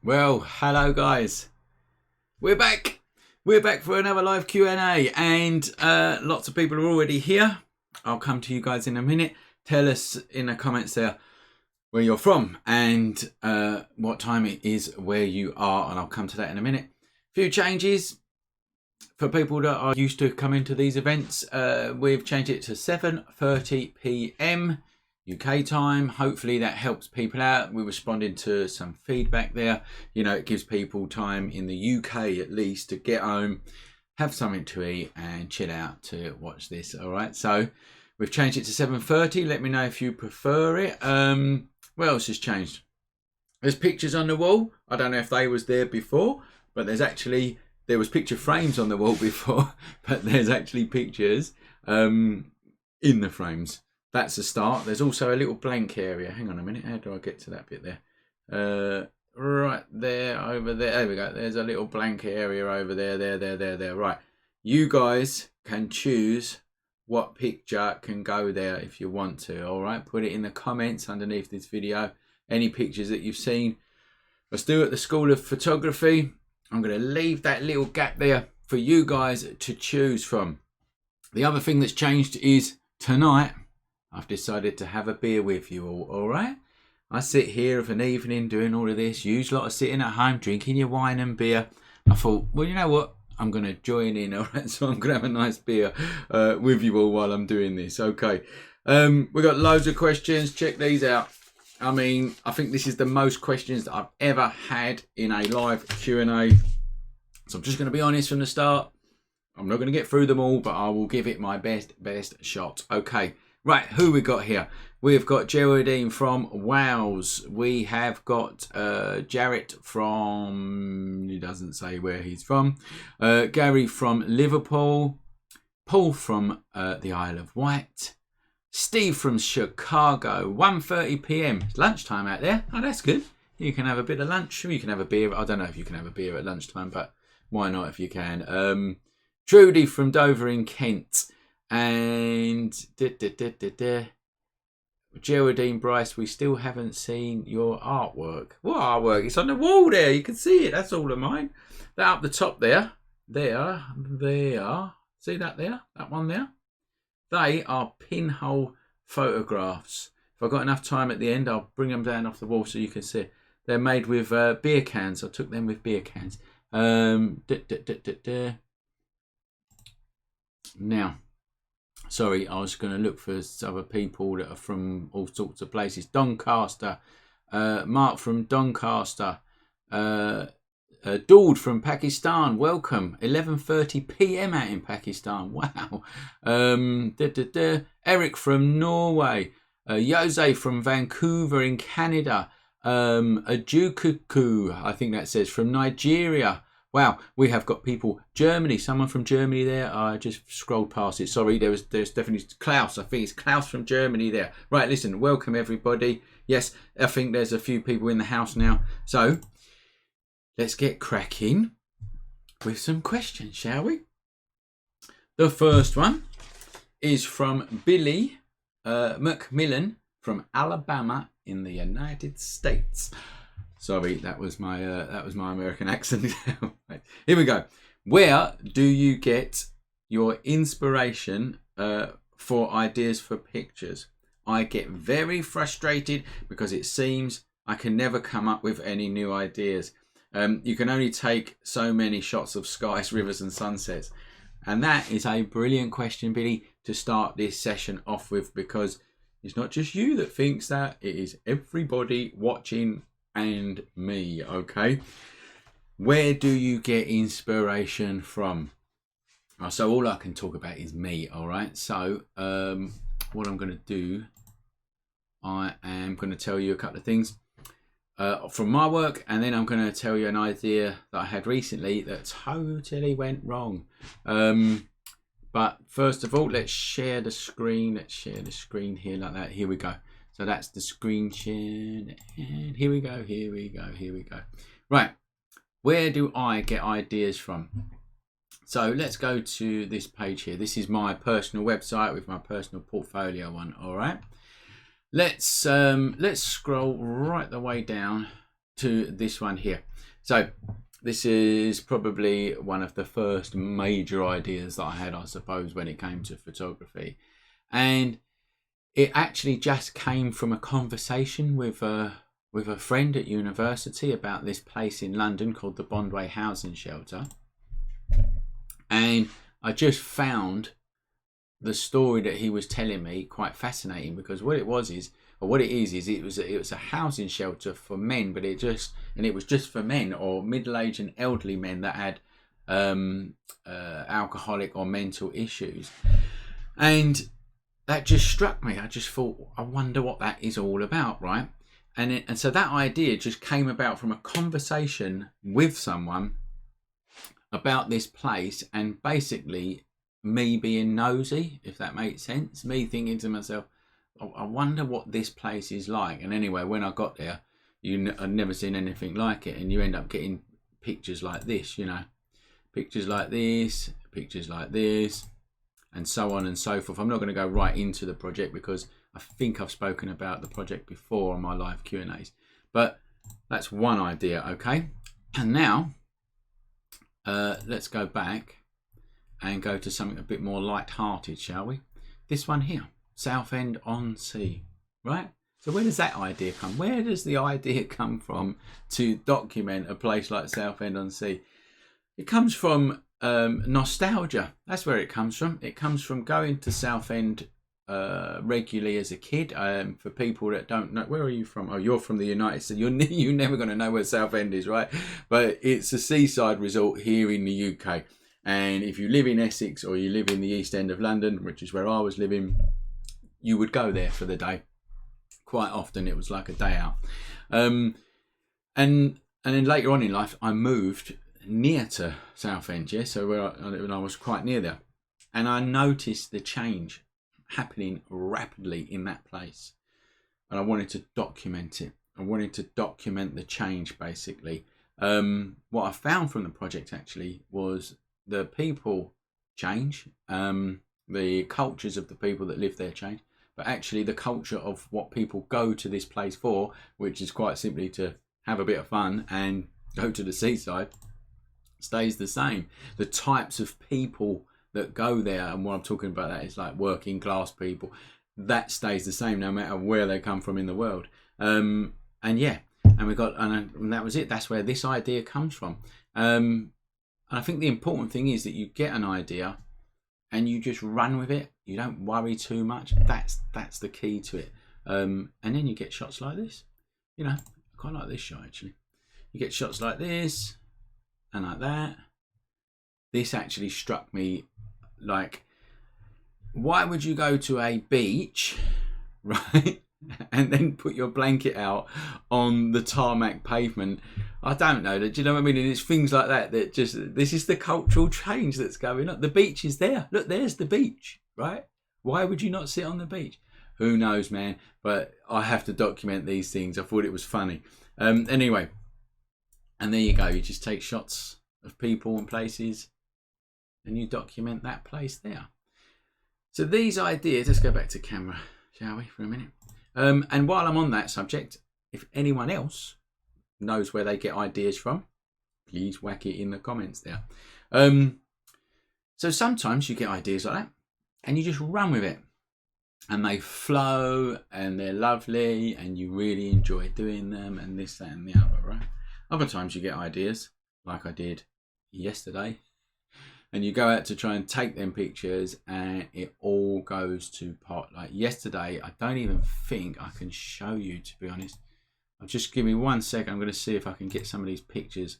Well, hello guys. We're back for another live Q&A, and lots of people are already here. I'll come to you guys in a minute. Tell us in the comments there where you're from and what time it is where you are, and I'll come to that in a minute. Few changes for people that are used to coming to these events. We've changed it to 7:30 p.m. UK time. Hopefully that helps people out. We're responding to some feedback there. You know, it gives people time in the UK at least to get home, have something to eat and chill out to watch this. All right, so we've changed it to 7:30. Let me know if you prefer it. What else has changed? There's pictures on the wall. I don't know if they was there before, but there was picture frames on the wall before, but there's actually pictures in the frames. That's a start. There's also a little blank area. Hang on a minute. How do I get to that bit there? Right there, over there. There we go. There's a little blank area over there, there. Right. You guys can choose what picture can go there if you want to. All right. Put it in the comments underneath this video. Any pictures that you've seen. I still at the School of Photography. I'm going to leave that little gap there for you guys to choose from. The other thing that's changed is tonight I've decided to have a beer with you all right? I sit here of an evening doing all of this. You lot are sitting at home drinking your wine and beer. I thought, well, you know what? I'm going to join in, all right? So I'm going to have a nice beer with you all while I'm doing this. Okay. We've got loads of questions. Check these out. I mean, I think this is the most questions that I've ever had in a live Q&A. So I'm just going to be honest from the start. I'm not going to get through them all, but I will give it my best shot. Okay, right, who we got here? We've got Geraldine from Wales. We have got Jarrett from, he doesn't say where he's from. Gary from Liverpool. Paul from the Isle of Wight. Steve from Chicago. 1:30 p.m. It's lunchtime out there. Oh, that's good. You can have a bit of lunch. You can have a beer. I don't know if you can have a beer at lunchtime, but why not if you can? Trudy from Dover in Kent. And Geraldine Bryce, we still haven't seen your artwork. What artwork? It's on the wall there. You can see it. That's all of mine. That up the top there. There. See that there? That one there? They are pinhole photographs. If I've got enough time at the end, I'll bring them down off the wall so you can see. They're made with beer cans. I took them with beer cans. Now, sorry, I was going to look for other people that are from all sorts of places. Doncaster, Mark from Doncaster, Daud from Pakistan, welcome. 11:30 p.m. out in Pakistan. Wow. Eric from Norway, Jose from Vancouver in Canada, Ajukuku, I think that says, from Nigeria. Wow, we have got people. Germany, someone from Germany there. I just scrolled past it. Sorry, there's definitely Klaus. I think it's Klaus from Germany there. Right, listen, welcome everybody. Yes, I think there's a few people in the house now. So, let's get cracking with some questions, shall we? The first one is from Billy McMillan from Alabama in the United States. Sorry, that was my American accent. Right, here we go. Where do you get your inspiration for ideas for pictures? I get very frustrated because it seems I can never come up with any new ideas. You can only take so many shots of skies, rivers and sunsets. And that is a brilliant question, Billy, to start this session off with, because it's not just you that thinks that, it is everybody watching and me, okay? Where do you get inspiration from? So all I can talk about is me, all right? So what I'm going to do, I am going to tell you a couple of things from my work, and then I'm going to tell you an idea that I had recently that totally went wrong. But first of all, let's share the screen. Let's share the screen here like that. Here we go. So that's the screen share, and here we go. Right, where do I get ideas from? So let's go to this page here. This is my personal website with my personal portfolio on. All right. Let's scroll right the way down to this one here. So this is probably one of the first major ideas that I had, I suppose, when it came to photography. And it actually just came from a conversation with a friend at university about this place in London called the Bondway Housing Shelter. And I just found the story that he was telling me quite fascinating, because what it is it was a housing shelter for men, but it was just for men, or middle-aged and elderly men that had alcoholic or mental issues. And that just struck me. I just thought, I wonder what that is all about, right? And so that idea just came about from a conversation with someone about this place, and basically me being nosy, if that makes sense. Me thinking to myself, I wonder what this place is like. And anyway, when I got there, I'd never seen anything like it, and you end up getting pictures like this, you know, pictures like this, and so on and so forth. I'm not going to go right into the project because I think I've spoken about the project before on my live Q&As. But that's one idea, okay? And now, let's go back and go to something a bit more light-hearted, shall we? This one here, Southend-on-Sea, right? So where does that idea come? Where does the idea come from to document a place like Southend-on-Sea? It comes from nostalgia. That's where it comes from. It comes from going to Southend regularly as a kid. For people that don't know, where are you from? Oh, you're from the United States. You're never going to know where Southend is, right? But it's a seaside resort here in the UK. And if you live in Essex or you live in the East End of London, which is where I was living, you would go there for the day. Quite often it was like a day out. And then later on in life, I moved near to Southend, yeah, so when I was quite near there. And I noticed the change happening rapidly in that place. And I wanted to document it. I wanted to document the change, basically. What I found from the project actually was the people change, the cultures of the people that live there change, but actually the culture of what people go to this place for, which is quite simply to have a bit of fun and go to the seaside, stays the same. The types of people that go there, and what I'm talking about that is like working class people, that stays the same no matter where they come from in the world. And that was it. That's where this idea comes from. And I think the important thing is that you get an idea and you just run with it. You don't worry too much. That's the key to it. And then you get shots like this. You know, I quite like this shot actually. You get shots like this and like that. This actually struck me like, why would you go to a beach, right, and then put your blanket out on the tarmac pavement? I don't know. Do you know what I mean? And it's things like that that just, this is the cultural change that's going on. The beach is there. Look, there's the beach, right? Why would you not sit on the beach? Who knows, man? But I have to document these things. I thought it was funny. Anyway, and there you go. You just take shots of people and places and you document that place there. So these ideas, let's go back to camera, shall we, for a minute? And while I'm on that subject, if anyone else knows where they get ideas from, please whack it in the comments there. So sometimes you get ideas like that and you just run with it and they flow and they're lovely and you really enjoy doing them and this, that and the other, right? Other times you get ideas like I did yesterday, and you go out to try and take them pictures and it all goes to pot. Like yesterday, I don't even think I can show you, to be honest. Just give me 1 second. I'm going to see if I can get some of these pictures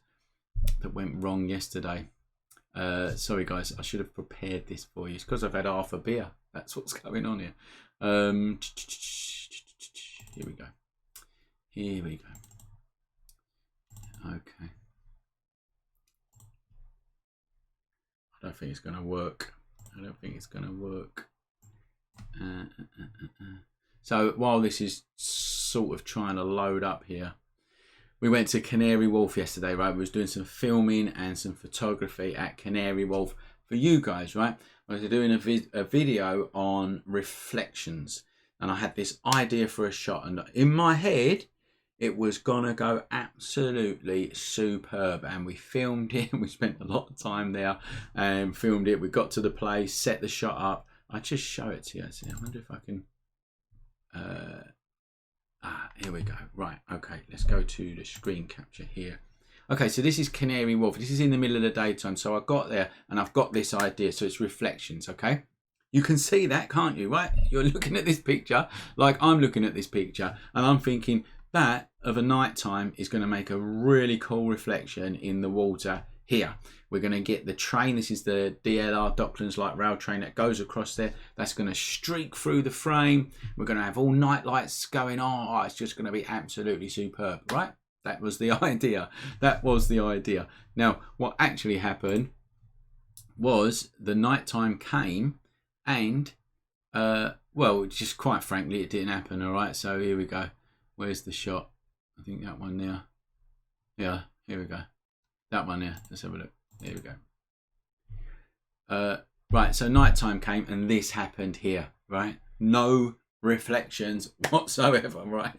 that went wrong yesterday. Sorry guys, I should have prepared this for you. It's because I've had half a beer. That's what's going on here. Here we go. Here we go. Okay. I don't think it's going to work. I don't think it's going to work. So while this is sort of trying to load up here, we went to Canary Wharf yesterday, right? We was doing some filming and some photography at Canary Wharf for you guys, right? I was doing a video on reflections, and I had this idea for a shot, and in my head it was gonna go absolutely superb, and we filmed it. We spent a lot of time there and filmed it. We got to the place, set the shot up. I just show it to you. See, I wonder if I can. Here we go. Right, okay, let's go to the screen capture here. Okay, so this is Canary Wharf. This is in the middle of the daytime. So I got there and I've got this idea. So it's reflections, okay? You can see that, can't you, right? You're looking at this picture like I'm looking at this picture, and I'm thinking that of a nighttime is going to make a really cool reflection in the water here. We're going to get the train. This is the DLR, Docklands Light Rail train, that goes across there. That's going to streak through the frame. We're going to have all night lights going on. Oh, it's just going to be absolutely superb, right? That was the idea. That was the idea. Now, what actually happened was the nighttime came and, well, just quite frankly, it didn't happen, all right? So here we go. Where's the shot? I think that one there. Yeah, here we go. That one there. Let's have a look. There we go. Right, so nighttime came and this happened here, right? No reflections whatsoever, right?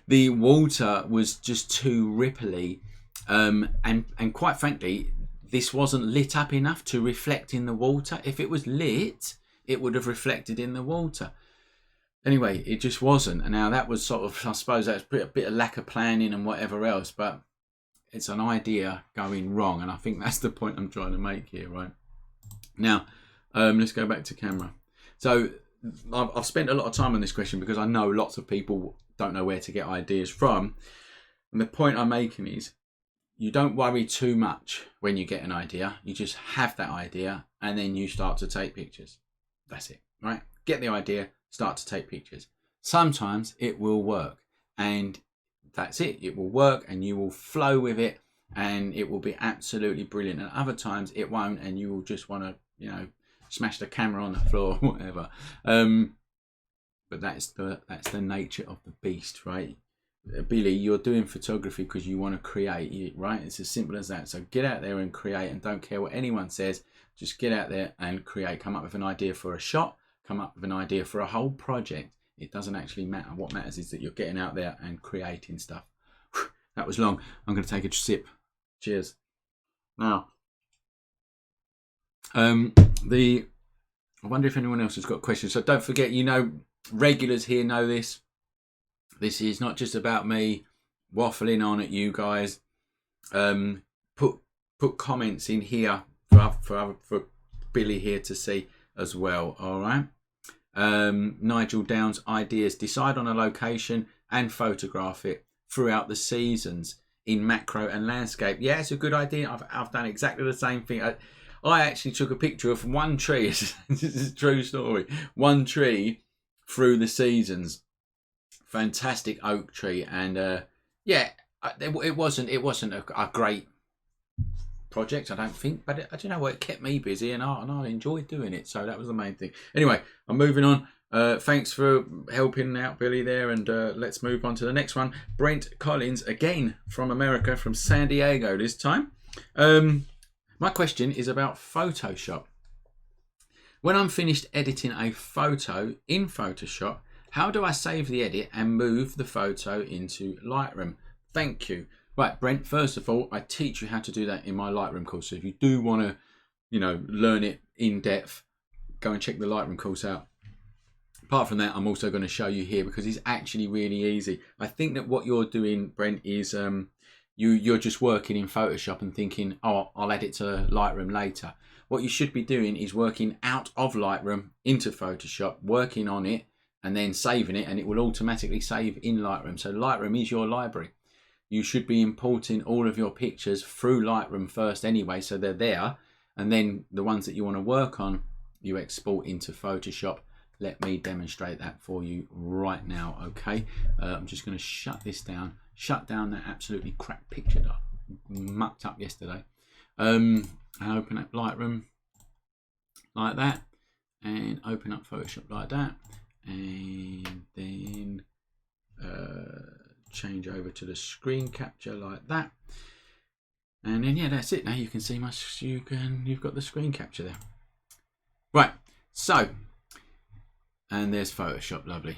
The water was just too ripply, and quite frankly, this wasn't lit up enough to reflect in the water. If it was lit, it would have reflected in the water. Anyway, it just wasn't. And now that was sort of, I suppose that's a bit of lack of planning and whatever else, but it's an idea going wrong, and I think that's the point I'm trying to make here, right? Now, let's go back to camera. So I've spent a lot of time on this question because I know lots of people don't know where to get ideas from. And the point I'm making is, you don't worry too much when you get an idea. You just have that idea and then you start to take pictures. That's it, right? Get the idea, start to take pictures. Sometimes it will work and that's it. It will work and you will flow with it and it will be absolutely brilliant. And other times it won't and you will just want to, you know, smash the camera on the floor or whatever. But that's the nature of the beast, right? Billy, you're doing photography because you want to create, right? It's as simple as that. So get out there and create and don't care what anyone says. Just get out there and create. Come up with an idea for a shot. Come up with an idea for a whole project. It doesn't actually matter. What matters is that you're getting out there and creating stuff. Whew, that was long. I'm going to take a sip. Cheers. Now, I wonder if anyone else has got questions. So don't forget, you know, regulars here know this. This is not just about me waffling on at you guys. Put comments in here for Billy here to see as well. All right. Nigel Downs ideas: decide on a location and photograph it throughout the seasons in macro and landscape. Yeah, it's a good idea. I've done exactly the same thing. I actually took a picture of one tree. This is a true story. One tree through the seasons. Fantastic oak tree, and yeah, it wasn't a great project, I don't think, but I don't know what, it kept me busy, and I enjoyed doing it, so that was the main thing. Anyway, I'm moving on. Thanks for helping out Billy there, and let's move on to the next one. Brent Collins, again from America, from San Diego this time. My question is about Photoshop. When I'm finished editing a photo in Photoshop, how do I save the edit and move the photo into Lightroom? Thank you. Right, Brent, first of all, I teach you how to do that in my Lightroom course. So if you do want to, you know, learn it in depth, go and check the Lightroom course out. Apart from that, I'm also going to show you here because it's actually really easy. I think that what you're doing, Brent, is you're just working in Photoshop and thinking, oh, I'll add it to Lightroom later. What you should be doing is working out of Lightroom into Photoshop, working on it, and then saving it, and it will automatically save in Lightroom. So Lightroom is your library. You should be importing all of your pictures through Lightroom first anyway, so they're there, and then the ones that you want to work on, you export into Photoshop. Let me demonstrate that for you right now, okay? I'm just going to shut this down, shut down that absolutely crap picture that I mucked up yesterday, and open up Lightroom like that, and open up Photoshop like that, and then change over to the screen capture like that, and then yeah, that's it. Now you can see you've got the screen capture there, right? So, and there's Photoshop, lovely.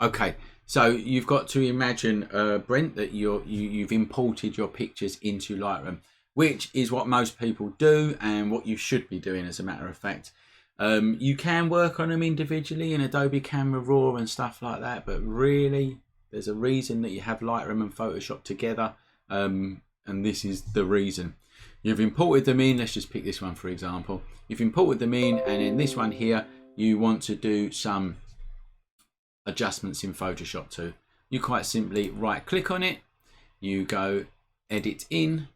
Okay, so you've got to imagine, Brent, that you've imported your pictures into Lightroom, which is what most people do and what you should be doing, as a matter of fact. You can work on them individually in Adobe Camera Raw and stuff like that, but really there's a reason that you have Lightroom and Photoshop together, and this is the reason. You've imported them in. Let's just pick this one for example. You've imported them in, and in this one here you want to do some adjustments in Photoshop too. You quite simply right click on it, you go edit in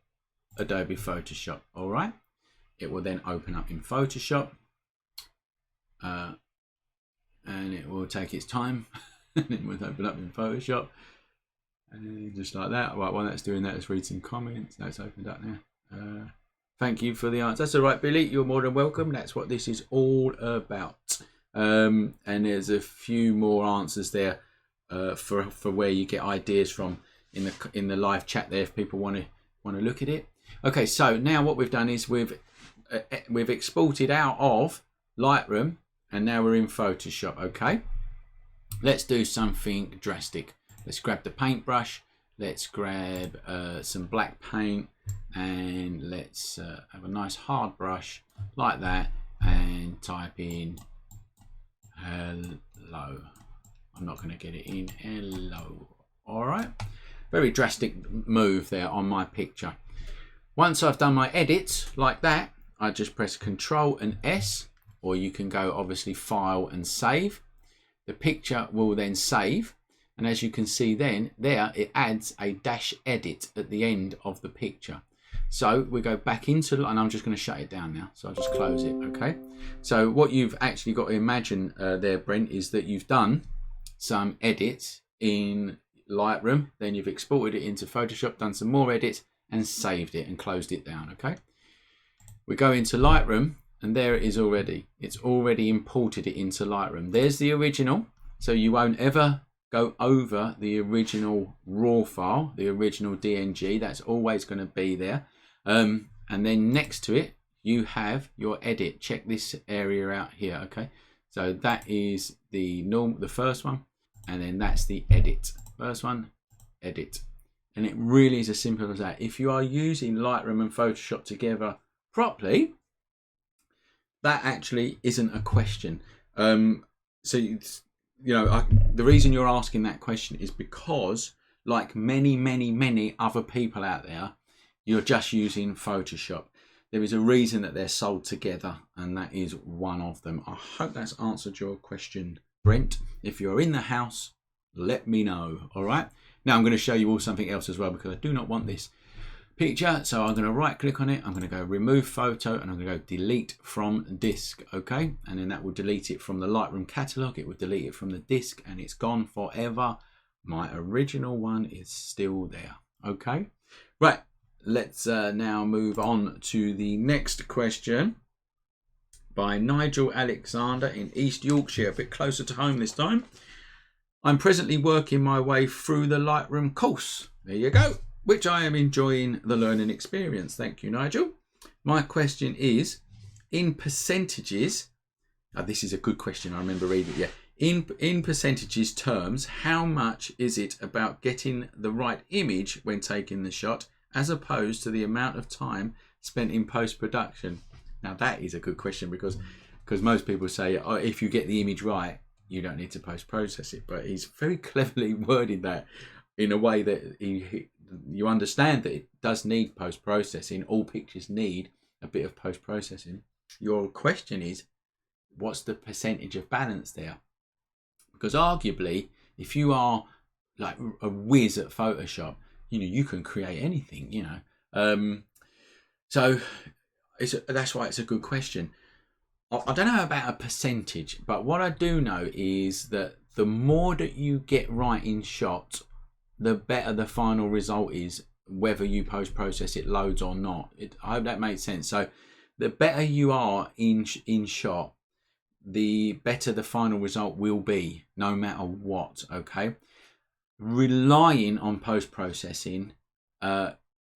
Adobe Photoshop. All right, it will then open up in Photoshop. And it will take its time and it will open up in Photoshop, and just like that. Right, while that's doing that, let's read some comments. That's opened up now. Thank you for the answer. That's all right, Billy, you're more than welcome. That's what this is all about. And there's a few more answers there for where you get ideas from in the live chat there if people want to look at it. Okay, so now what we've done is we've exported out of Lightroom, and now we're in Photoshop. Okay, let's do something drastic. Let's grab the paintbrush, let's grab some black paint, and let's have a nice hard brush like that, and type in hello. I'm not going to get it in. Hello. All right, very drastic move there on my picture. Once I've done my edits like that, I just press Control and S, or you can go obviously File and Save. The picture will then save, And as you can see then, there it adds a dash edit at the end of the picture. So we go back into, and I'm just going to shut it down now. So I'll just close it, okay? So what you've actually got to imagine there, Brent, is that you've done some edits in Lightroom, then you've exported it into Photoshop, done some more edits, and saved it and closed it down, okay? We go into Lightroom, and there it is already. It's already imported it into Lightroom. There's the original, so you won't ever go over the original raw file, the original DNG. That's always going to be there. And then next to it, you have your edit. Check this area out here, okay? So that is the first one, and then that's the edit. First one, edit. And it really is as simple as that. If you are using Lightroom and Photoshop together properly, that actually isn't a question. So the reason you're asking that question is because, like many other people out there, you're just using Photoshop. There is a reason that they're sold together, and that is one of them. I hope that's answered your question, Brent. If you're in the house, let me know. All right. Now I'm going to show you all something else as well, because I do not want this picture. So I'm going to right click on it. I'm going to go remove photo, and I'm going to go delete from disk. Okay. And then that will delete it from the Lightroom catalog. It will delete it from the disk, and it's gone forever. My original one is still there. Okay. Right. Let's now move on to the next question by Nigel Alexander in East Yorkshire, a bit closer to home this time. I'm presently working my way through the Lightroom course. There you go. Which I am enjoying the learning experience. Thank you, Nigel. My question is, in percentages, this is a good question, I remember reading it, yeah. In percentages terms, how much is it about getting the right image when taking the shot, as opposed to the amount of time spent in post-production? Now that is a good question, because most people say, oh, if you get the image right, you don't need to post-process it. But he's very cleverly worded that in a way that you understand that it does need post-processing. All pictures need a bit of post-processing. Your question is, what's the percentage of balance there? Because arguably, if you are like a whiz at Photoshop, you can create anything, so that's why it's a good question. I don't know about a percentage, but what I do know is that the more that you get right in shot, the better the final result is, whether you post-process it loads or not. I hope that makes sense. So the better you are in shot, the better the final result will be, no matter what, okay? Relying on post-processing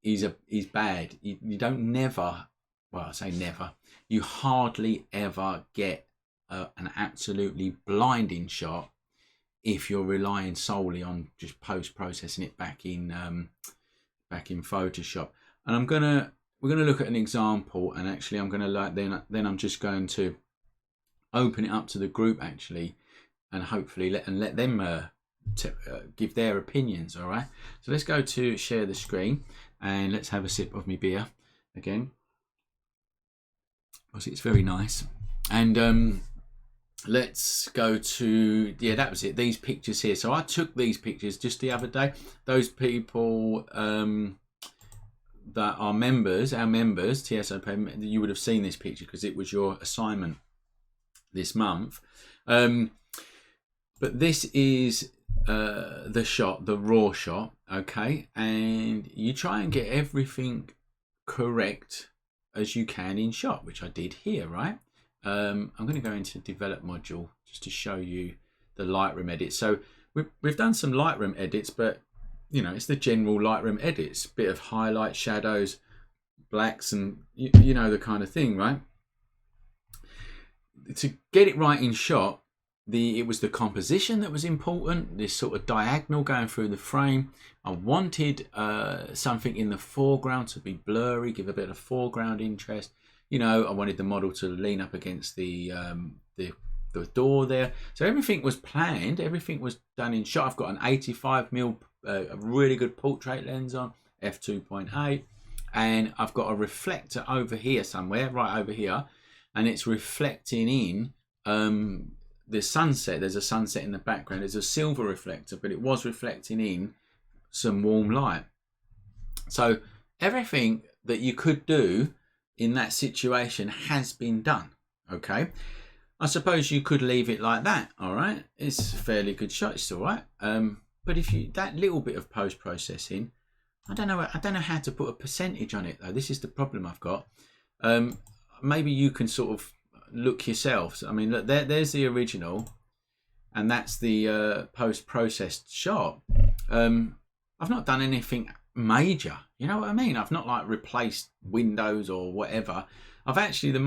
is bad. You don't never, well, I say never, you hardly ever get an absolutely blinding shot if you're relying solely on just post-processing it back in Photoshop. And we're gonna look at an example, and actually I'm gonna then I'm just going to open it up to the group actually, and hopefully let them give their opinions. All right, so let's go to share the screen, and let's have a sip of my beer again, because it's very nice. And let's go to, yeah, that was it, these pictures here. So I took these pictures just the other day. Those people that are members, our members, TSOP, you would have seen this picture because it was your assignment this month. But this is the shot, the raw shot, okay? And you try and get everything correct as you can in shot, which I did here, right? I'm going to go into develop module just to show you the Lightroom edit. So we've done some Lightroom edits, but it's the general Lightroom edits, bit of highlight, shadows, blacks, and you know the kind of thing, right? To get it right in shot, it was the composition that was important, this sort of diagonal going through the frame. I wanted something in the foreground to be blurry, give a bit of foreground interest. I wanted the model to lean up against the door there. So everything was planned, everything was done in shot. I've got an 85mm, a really good portrait lens on, f2.8, and I've got a reflector over here somewhere, right over here, and it's reflecting in the sunset, there's a sunset in the background, there's a silver reflector, but it was reflecting in some warm light. So everything that you could do in that situation has been done. Okay, I suppose you could leave it like that. All right, it's a fairly good shot. It's all right. But if you, that little bit of post processing, I don't know how to put a percentage on it though. This is the problem I've got. Maybe you can sort of look yourself. I mean, look, there's the original, and that's the post processed shot. I've not done anything major, you know what I mean? I've not like replaced windows or whatever. I've actually, the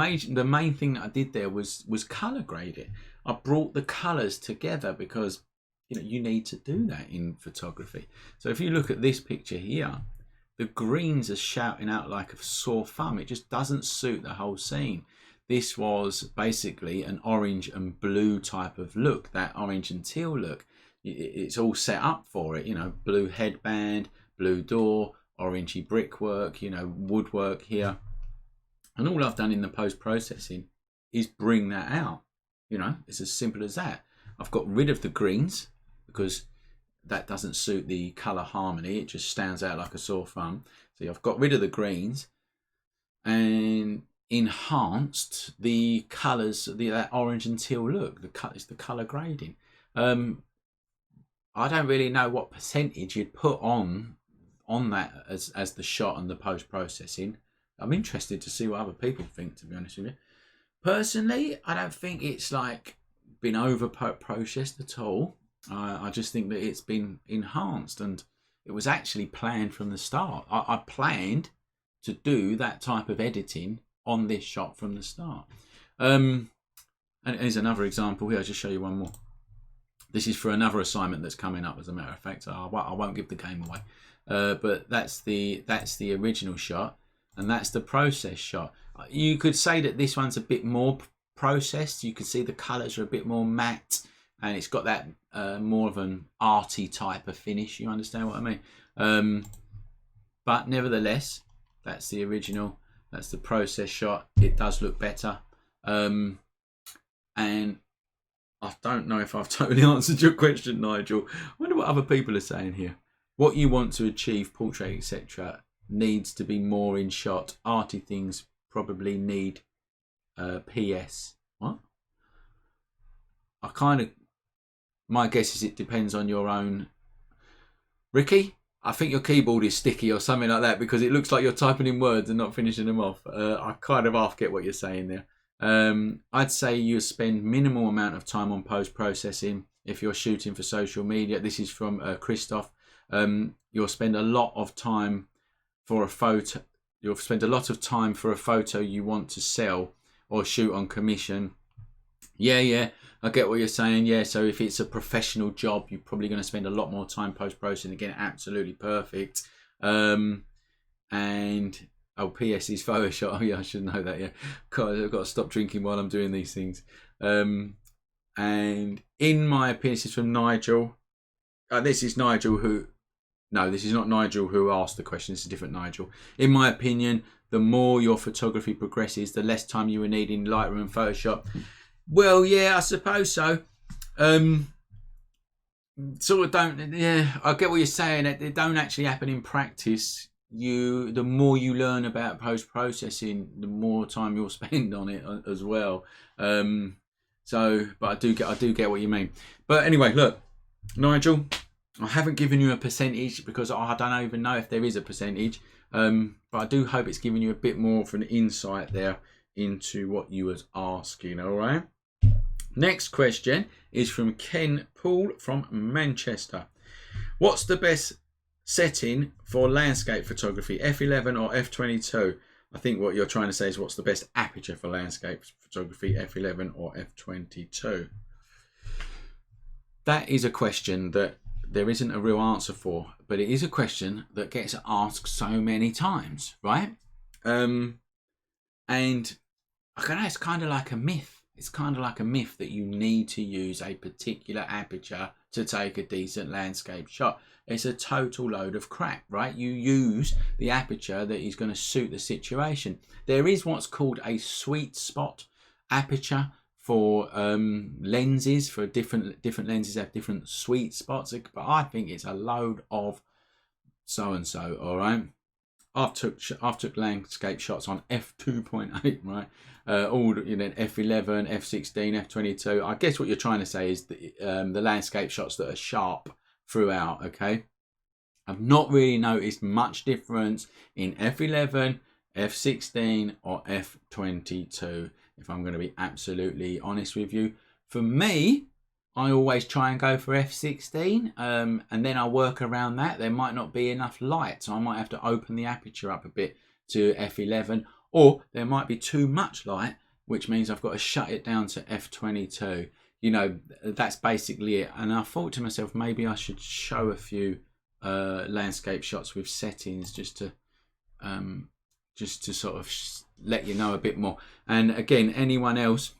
main thing that I did there was color grade it. I brought the colors together because, you know, you need to do that in photography. So if you look at this picture here, the greens are shouting out like a sore thumb. It just doesn't suit the whole scene. This was basically an orange and blue type of look, that orange and teal look. It's all set up for it, you know, blue headband, blue door, orangey brickwork, you know, woodwork here. And all I've done in the post-processing is bring that out. You know, it's as simple as that. I've got rid of the greens because that doesn't suit the colour harmony. It just stands out like a sore thumb. So I've got rid of the greens and enhanced the colours, that orange and teal look. It's the colour grading. I don't really know what percentage you'd put on that as the shot and the post-processing. I'm interested to see what other people think, to be honest with you. Personally, I don't think it's like been over processed at all. I just think that it's been enhanced, and it was actually planned from the start. I planned to do that type of editing on this shot from the start. And here's another example here. I'll just show you one more. This is for another assignment that's coming up, as a matter of fact. So I won't give the game away. But that's the original shot, and that's the process shot. You could say that this one's a bit more processed. You could see the colours are a bit more matte, and it's got that more of an arty type of finish. You understand what I mean? But nevertheless, that's the original. That's the process shot. It does look better. And I don't know if I've totally answered your question, Nigel. I wonder what other people are saying here. What you want to achieve, portrait, etc., needs to be more in shot. Arty things probably need PS. What? My guess is it depends on your own. Ricky, I think your keyboard is sticky or something like that, because it looks like you're typing in words and not finishing them off. I kind of half get what you're saying there. I'd say you spend minimal amount of time on post-processing if you're shooting for social media. This is from Christoph. You'll spend a lot of time for a photo. You'll spend a lot of time for a photo you want to sell or shoot on commission. Yeah, I get what you're saying. Yeah, so if it's a professional job, you're probably going to spend a lot more time post-processing. Again, absolutely perfect. And PS is Photoshop. Oh yeah, I should know that. Yeah, God, I've got to stop drinking while I'm doing these things. And in my opinion, this is from Nigel. This is Nigel who. No, this is not Nigel who asked the question. It's a different Nigel. In my opinion, the more your photography progresses, the less time you will need in Lightroom and Photoshop. Well, yeah, I suppose so. Sort of don't. Yeah, I get what you're saying. It don't actually happen in practice. The more you learn about post-processing, the more time you'll spend on it as well. But I do get what you mean. But anyway, look, Nigel, I haven't given you a percentage because I don't even know if there is a percentage. But I do hope it's giving you a bit more of an insight there into what you was asking. All right. Next question is from Ken Poole from Manchester. What's the best setting for landscape photography, f11 or f22? I think what you're trying to say is what's the best aperture for landscape photography, f11 or f22? That is a question that there isn't a real answer for, but it is a question that gets asked so many times, right? And I don't know, it's kind of like a myth. It's kind of like a myth that you need to use a particular aperture to take a decent landscape shot. It's a total load of crap, right? You use the aperture that is going to suit the situation. There is what's called a sweet spot aperture for lenses. For different lenses have different sweet spots, but I think it's a load of so and so. All right, I've took landscape shots on f2.8, right? All f11, f16, f22. I guess what you're trying to say is the landscape shots that are sharp throughout. Okay, I've not really noticed much difference in f11, f16 or f22, if I'm going to be absolutely honest with you. For me, I always try and go for f16, and then I work around that. There might not be enough light, so I might have to open the aperture up a bit to f11, or there might be too much light, which means I've got to shut it down to f22. You know, that's basically it. And I thought to myself, maybe I should show a few landscape shots with settings just to sort of let you know a bit more. And again, anyone else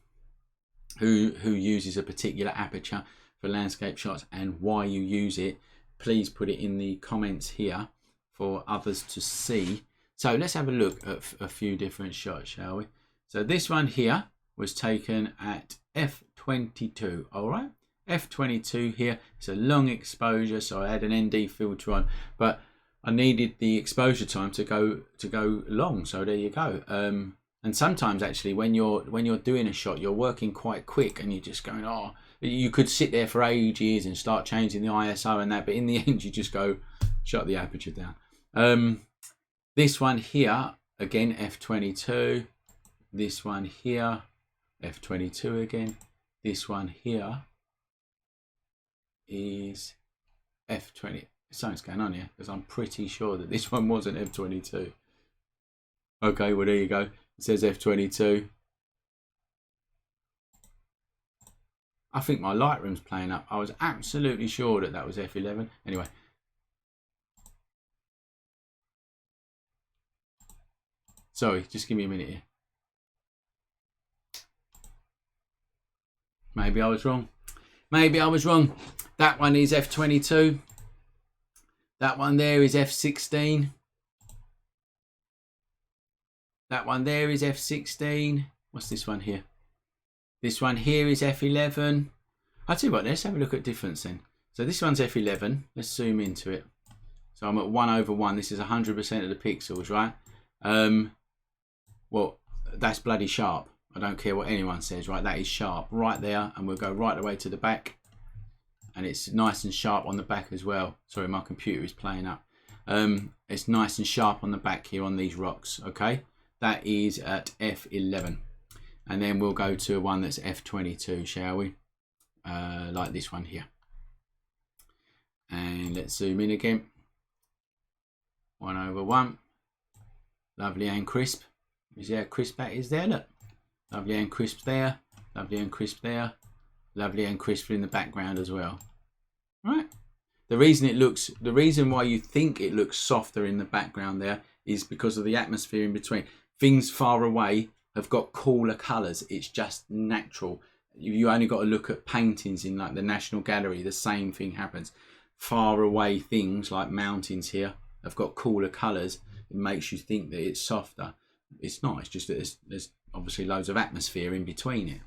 who uses a particular aperture for landscape shots and why you use it, please put it in the comments here for others to see. So let's have a look at a few different shots, shall we? So this one here was taken at f22. All right, f22 here. It's a long exposure, so I had an ND filter on, but I needed the exposure time to go long, so there you go. And sometimes actually when you're doing a shot, you're working quite quick and you're just going, oh, you could sit there for ages and start changing the ISO and that, but in the end you just go shut the aperture down. This one here, again f22. This one here, f22 again. This one here is f20. Something's going on here because I'm pretty sure that this one wasn't f22. Okay, well there you go. It says f22. I think my Lightroom's playing up. I was absolutely sure that that was f11. Anyway. Sorry, just give me a minute here. Maybe I was wrong. Maybe I was wrong. That one is f22. That one there is f16. That one there is f16. What's this one here? This one here is f11. I'll tell you what, let's have a look at difference then. So this one's f11. Let's zoom into it. So I'm at 1/1. This is 100% of the pixels, right? Well, that's bloody sharp. I don't care what anyone says, right? That is sharp right there. And we'll go right the way to the back. And it's nice and sharp on the back as well. Sorry, my computer is playing up. It's nice and sharp on the back here on these rocks, okay? That is at f11. And then we'll go to one that's f22, shall we? Like this one here. And let's zoom in again. 1/1. Lovely and crisp. You see how crisp that is there? Look. Lovely and crisp there. Lovely and crisp there. Lovely and crisp in the background as well. Right. The reason why you think it looks softer in the background there is because of the atmosphere in between. Things far away have got cooler colours. It's just natural. You only got to look at paintings in like the National Gallery. The same thing happens. Far away things like mountains here have got cooler colours. It makes you think that it's softer. It's not. It's just that there's obviously loads of atmosphere in between it.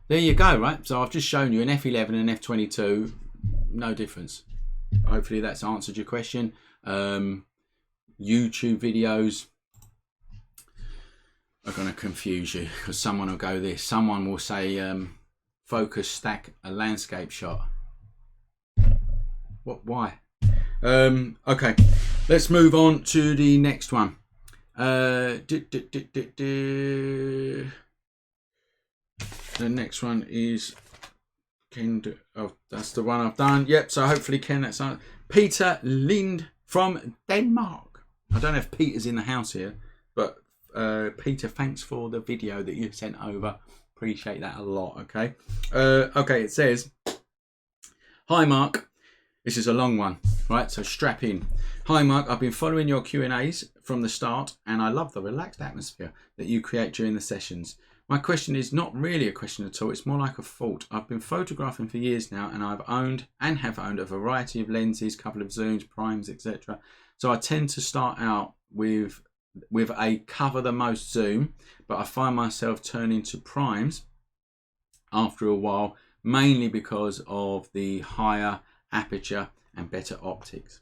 There you go, right? So I've just shown you an f11 and f22. No difference. Hopefully that's answered your question. YouTube videos are going to confuse you because someone will go this. Someone will say focus stack a landscape shot. What? Why? Okay, let's move on to the next one. The next one is Ken. Oh, that's the one I've done. Yep. So hopefully Ken, that's on. Peter Lind from Denmark. I don't know if Peter's in the house here, but Peter, thanks for the video that you sent over. Appreciate that a lot. Okay. Okay. It says, "Hi Mark. This is a long one, right? So strap in. Hi Mark, I've been following your Q&As from the start and I love the relaxed atmosphere that you create during the sessions. My question is not really a question at all, it's more like a thought. I've been photographing for years now and I've owned and have owned a variety of lenses, couple of zooms, primes, etc. So I tend to start out with with a cover the most zoom, but I find myself turning to primes after a while, mainly because of the higher aperture and better optics,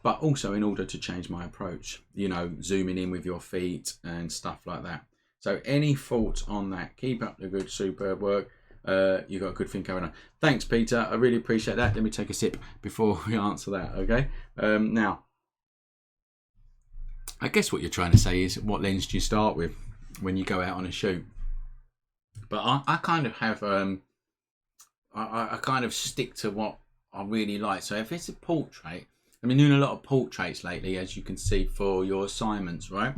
but also in order to change my approach, you know, zooming in with your feet and stuff like that. So any thoughts on that? Keep up the good, superb work. You've got a good thing going on. Thanks, Peter. I really appreciate that. Let me take a sip before we answer that, okay? Now, I guess what you're trying to say is, what lens do you start with when you go out on a shoot? But I kind of have, I kind of stick to what I really like. So if it's a portrait, I've been doing a lot of portraits lately, as you can see for your assignments, right?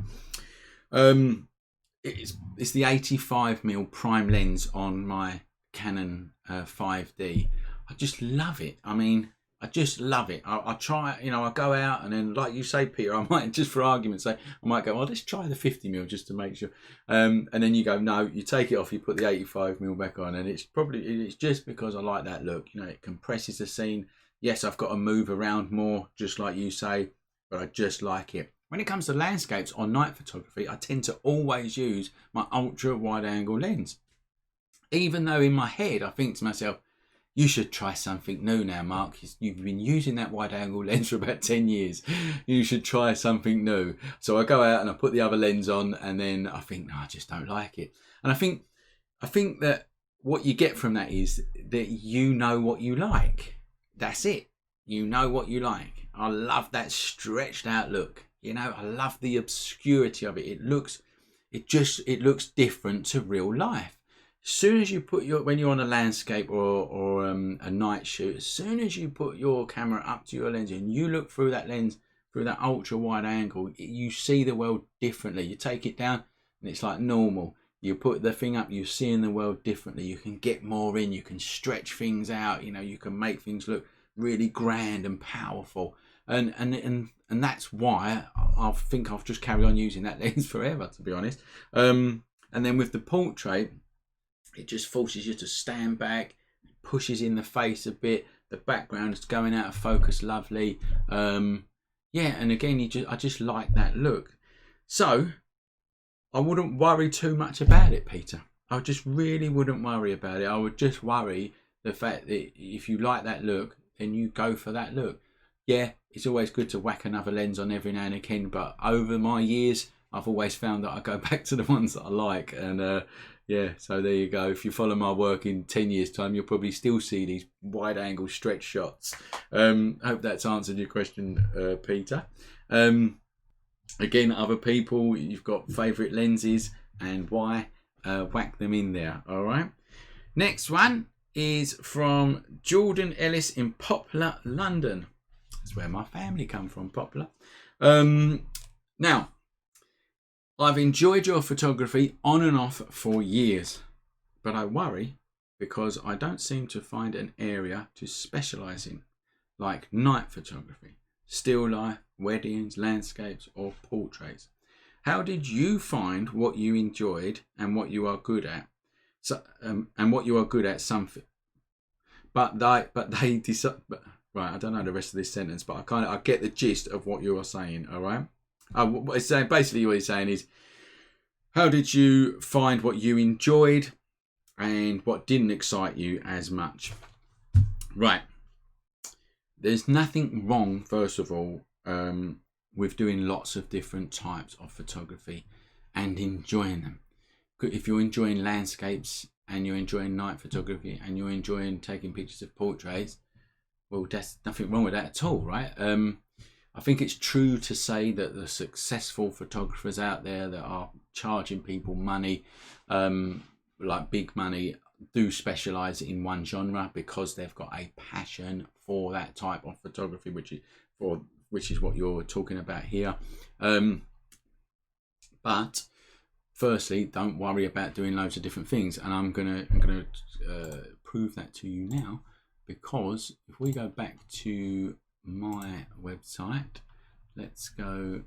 It's the 85mm prime lens on my Canon 5D. I just love it. I mean, I just love it. I try, you know, I go out and then, like you say, Peter, I might, just for argument's sake, I might go, well, let's try the 50mm just to make sure. And then you go, no, you take it off, you put the 85mm back on, and it's just because I like that look. You know, it compresses the scene. Yes, I've got to move around more, just like you say, but I just like it. When it comes to landscapes or night photography, I tend to always use my ultra wide angle lens. Even though in my head, I think to myself, you should try something new now, Mark. You've been using that wide angle lens for about 10 years. You should try something new. So I go out and I put the other lens on, and then I think, no, I just don't like it. And I think that what you get from that is that you know what you like. That's it. You know what you like. I love that stretched out look. You know, I love the obscurity of it. It looks different to real life. As soon as you put when you're on a landscape or a night shoot, as soon as you put your camera up to your lens and you look through that lens, through that ultra wide angle, you see the world differently. You take it down and it's like normal. You put the thing up, you're seeing the world differently. You can get more in, you can stretch things out, you know, you can make things look really grand and powerful. And that's why I think I'll just carry on using that lens forever, to be honest. And then with the portrait, it just forces you to stand back, pushes in the face a bit. The background is going out of focus, lovely. Yeah, and again, I just like that look. So I wouldn't worry too much about it, Peter. I just really wouldn't worry about it. I would just worry the fact that if you like that look, then you go for that look. Yeah, it's always good to whack another lens on every now and again, but over my years, I've always found that I go back to the ones that I like. And yeah, so there you go. If you follow my work in 10 years' time, you'll probably still see these wide angle stretch shots. Hope that's answered your question, Peter. Again, other people, you've got favourite lenses and why, whack them in there, all right? Next one is from Jordan Ellis in Poplar, London. That's where my family come from, Poplar. Now, I've enjoyed your photography on and off for years, but I worry because I don't seem to find an area to specialise in, like night photography, still life, weddings, landscapes or portraits. How did you find what you enjoyed and what you are good at? So, and what you are good at something. But they decide. Right, I don't know the rest of this sentence, but I get the gist of what you are saying. All right. Basically, what he's saying is, how did you find what you enjoyed and what didn't excite you as much? Right. There's nothing wrong, first of all, with doing lots of different types of photography and enjoying them. If you're enjoying landscapes and you're enjoying night photography and you're enjoying taking pictures of portraits, well, there's nothing wrong with that at all, right? I think it's true to say that the successful photographers out there that are charging people money, like big money, do specialise in one genre because they've got a passion for that type of photography, which is what you're talking about here. But firstly, don't worry about doing loads of different things, and I'm gonna prove that to you now, because if we go back to my website, let's go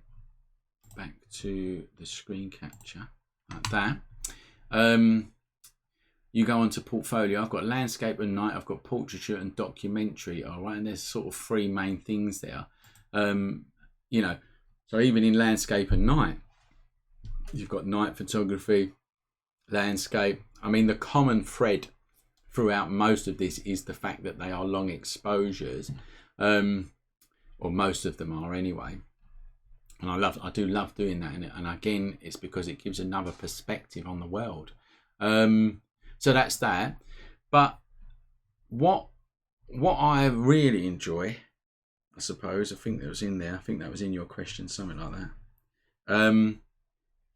back to the screen capture like that. You go on to portfolio. I've got landscape and night, I've got portraiture and documentary, all right, and there's sort of three main things there. You know, so even in landscape and night, You've got night photography, landscape. I mean, the common thread throughout most of this is the fact that they are long exposures, or most of them are anyway. And I do love doing that. And again, it's because it gives another perspective on the world. So that's that. But what I really enjoy, I suppose, I think that was in there. I think that was in your question, something like that.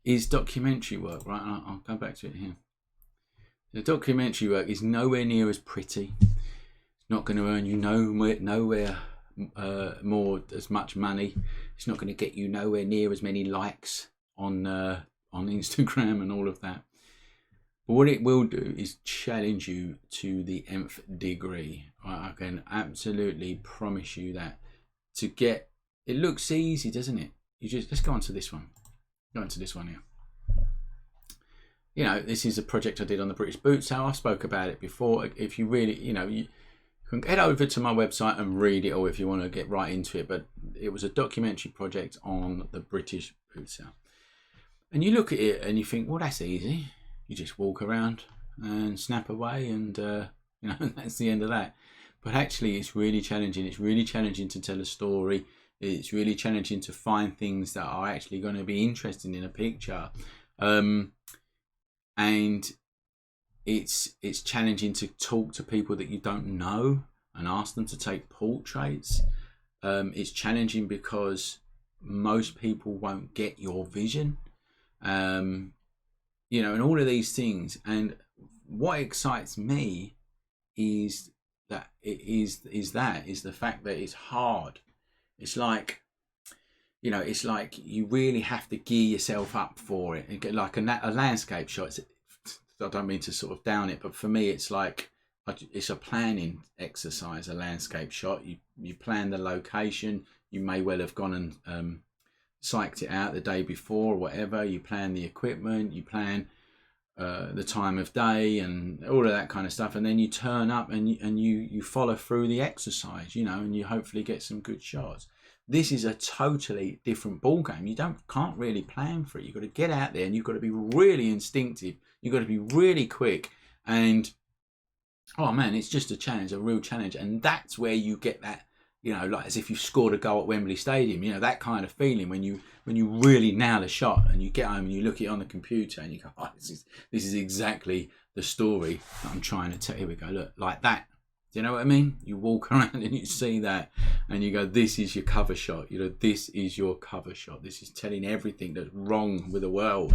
Is documentary work, right? I'll go back to it here. The documentary work is nowhere near as pretty. It's not going to earn you nowhere more as much money. It's not going to get you nowhere near as many likes on Instagram and all of that. But what it will do is challenge you to the nth degree. I can absolutely promise you that. To get, it looks easy, doesn't it? Let's go on to this one. Go into this one here. You know, this is a project I did on the British Boot Sale. I spoke about it before. If you really, you can head over to my website and read it, or if you want to get right into it. But it was a documentary project on the British Boot Sale. And you look at it and you think, well, that's easy. You just walk around and snap away, and that's the end of that. But actually, it's really challenging. It's really challenging to tell a story. It's really challenging to find things that are actually going to be interesting in a picture, and it's challenging to talk to people that you don't know and ask them to take portraits. It's challenging because most people won't get your vision, and all of these things. And what excites me is that is the fact that it's hard. It's like, it's like you really have to gear yourself up for it. You get like a landscape shot. I don't mean to sort of down it, but for me, it's like it's a planning exercise. A landscape shot. You plan the location. You may well have gone and psyched it out the day before or whatever. You plan the equipment. You plan the time of day and all of that kind of stuff, and then you turn up and you follow through the exercise, and you hopefully get some good shots. This is a totally different ball game. You can't really plan for it. You've got to get out there and you've got to be really instinctive. You've got to be really quick, and oh man, it's just a challenge, a real challenge. And that's where you get that, like as if you've scored a goal at Wembley Stadium, that kind of feeling when you really nail a shot and you get home and you look at it on the computer and you go, oh, this is exactly the story that I'm trying to tell. Here we go, look, like that. Do you know what I mean? You walk around and you see that and you go, this is your cover shot. This is your cover shot. This is telling everything that's wrong with the world,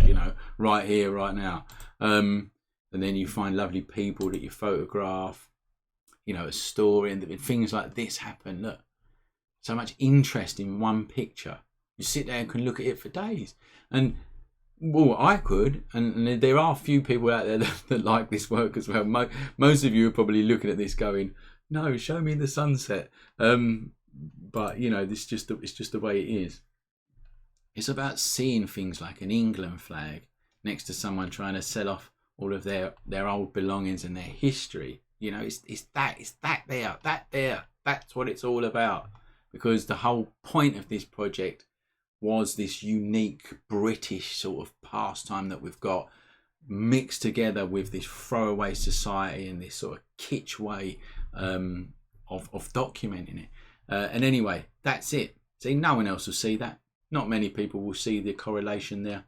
right here, right now. And then you find lovely people that you photograph, a story, and things like this happen. Look, so much interest in one picture. You sit there and can look at it for days. And well, I could, and there are a few people out there that like this work as well. Most of you are probably looking at this going, no, show me the sunset. But it's just the way it is. It's about seeing things like an England flag next to someone trying to sell off all of their old belongings and their history. It's that there. That's what it's all about. Because the whole point of this project was this unique British sort of pastime that we've got mixed together with this throwaway society and this sort of kitsch way of documenting it. And anyway, that's it. See, no one else will see that. Not many people will see the correlation there,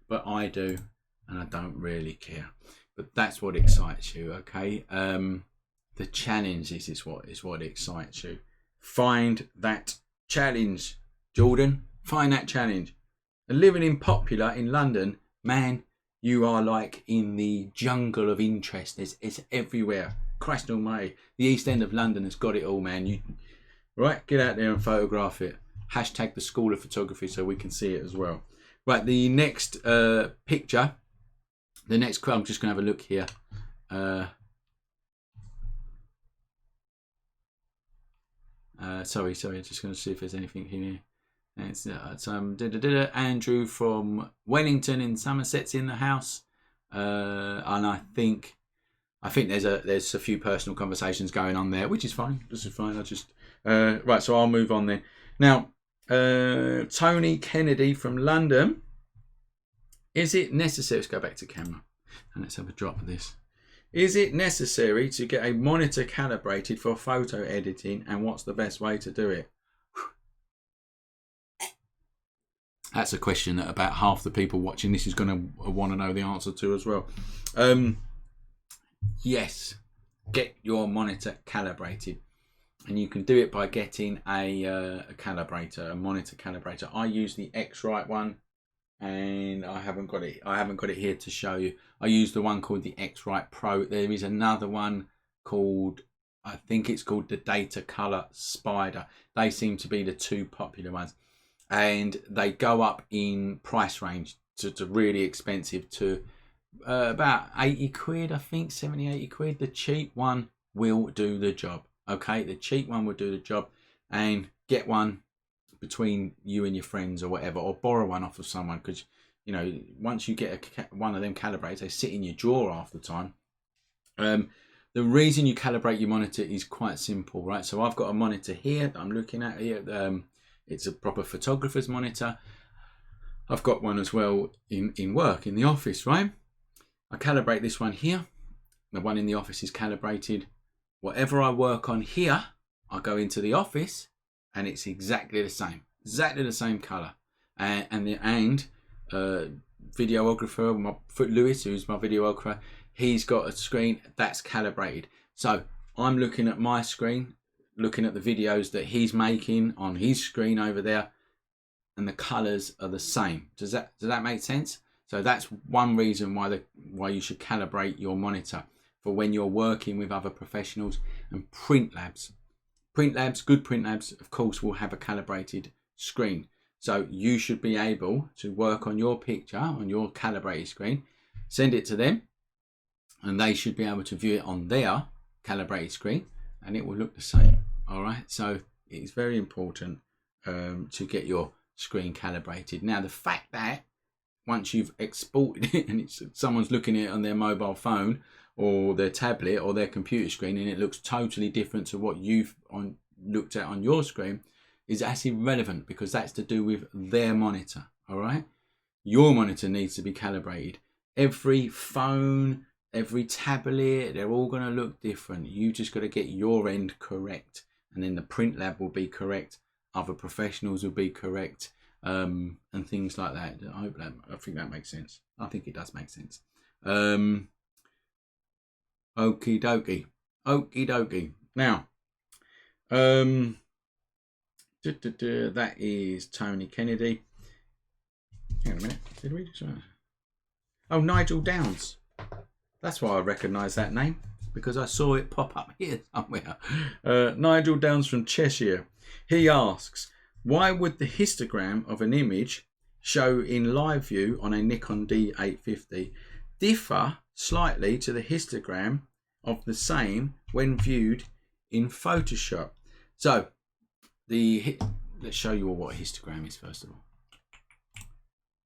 but I do, and I don't really care. But that's what excites you, okay? The challenge is what excites you. Find that challenge, Jordan. Find that challenge. And living in Popular in London, man, you are like in the jungle of interest. It's everywhere. Christ almighty. The East End of London has got it all, man. Right, get out there and photograph it. Hashtag the School of Photography so we can see it as well. Right, the next picture. I'm just going to have a look here. Sorry, I'm just going to see if there's anything here. It's Andrew from Wellington in Somerset's in the house, and I think there's a few personal conversations going on there, which is fine. This is fine. I just right. So I'll move on then. Now, Tony Kennedy from London Is it necessary? Let's go back to camera and let's have a drop of this. Is it necessary to get a monitor calibrated for photo editing, and what's the best way to do it? That's a question that about half the people watching this is going to want to know the answer to as well. Yes, get your monitor calibrated, and you can do it by getting a calibrator, a monitor calibrator. I use the X-Rite one, and I haven't got it here to show you. I use the one called the X-Rite Pro. There is another one called, I think it's called the Datacolor Spider. They seem to be the two popular ones, and they go up in price range to really expensive to about 80 quid, I think 70, 80 quid. The cheap one will do the job. Okay, the cheap one will do the job, and get one between you and your friends or whatever, or borrow one off of someone, because you know, once you get one of them calibrated, they sit in your drawer half the time. The reason you calibrate your monitor is quite simple, right? So I've got a monitor here that I'm looking at here. It's a proper photographer's monitor. I've got one as well in work, in the office, right? I calibrate this one here. The one in the office is calibrated. Whatever I work on here, I go into the office and it's exactly the same color. And videographer, Lewis, who's my videographer, he's got a screen that's calibrated. So I'm looking at my screen, looking at the videos that he's making on his screen over there, and the colors are the same. Does that make sense? So that's one reason why you should calibrate your monitor for when you're working with other professionals. And print labs, good print labs, of course, will have a calibrated screen. So you should be able to work on your picture on your calibrated screen, send it to them, and they should be able to view it on their calibrated screen, and it will look the same. All right, so it's very important to get your screen calibrated. Now, the fact that once you've exported it and someone's looking at it on their mobile phone or their tablet or their computer screen, and it looks totally different to what you've looked at on your screen, is that's irrelevant, because that's to do with their monitor. All right, your monitor needs to be calibrated. Every phone, every tablet, they're all going to look different. You just got to get your end correct, and then the print lab will be correct, other professionals will be correct, and things like that. I think that makes sense. I think it does make sense. Okie dokie. Now, that is Tony Kennedy. Hang on a minute. Did we just... Oh, Nigel Downs. That's why I recognise that name, because I saw it pop up here somewhere. Nigel Downs from Cheshire. He asks, why would the histogram of an image show in live view on a Nikon D850 differ slightly to the histogram of the same when viewed in Photoshop? So, let's show you all what a histogram is first of all.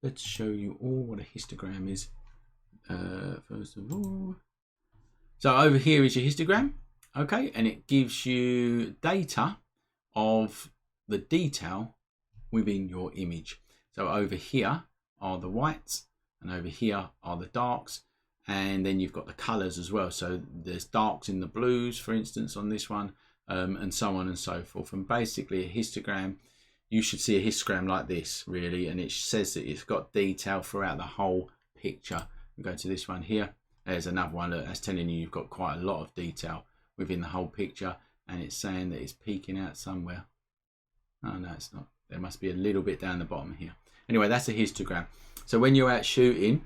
Let's show you all what a histogram is first of all. So over here is your histogram, okay, and it gives you data of the detail within your image. So over here are the whites, and over here are the darks, and then you've got the colors as well. So there's darks in the blues, for instance, on this one, and so on and so forth. And basically a histogram, you should see a histogram like this really, and it says that it's got detail throughout the whole picture. We go to this one here. There's another one that's telling you you've got quite a lot of detail within the whole picture, and it's saying that it's peeking out somewhere. Oh no, it's not. There must be a little bit down the bottom here. Anyway, that's a histogram. So when you're out shooting,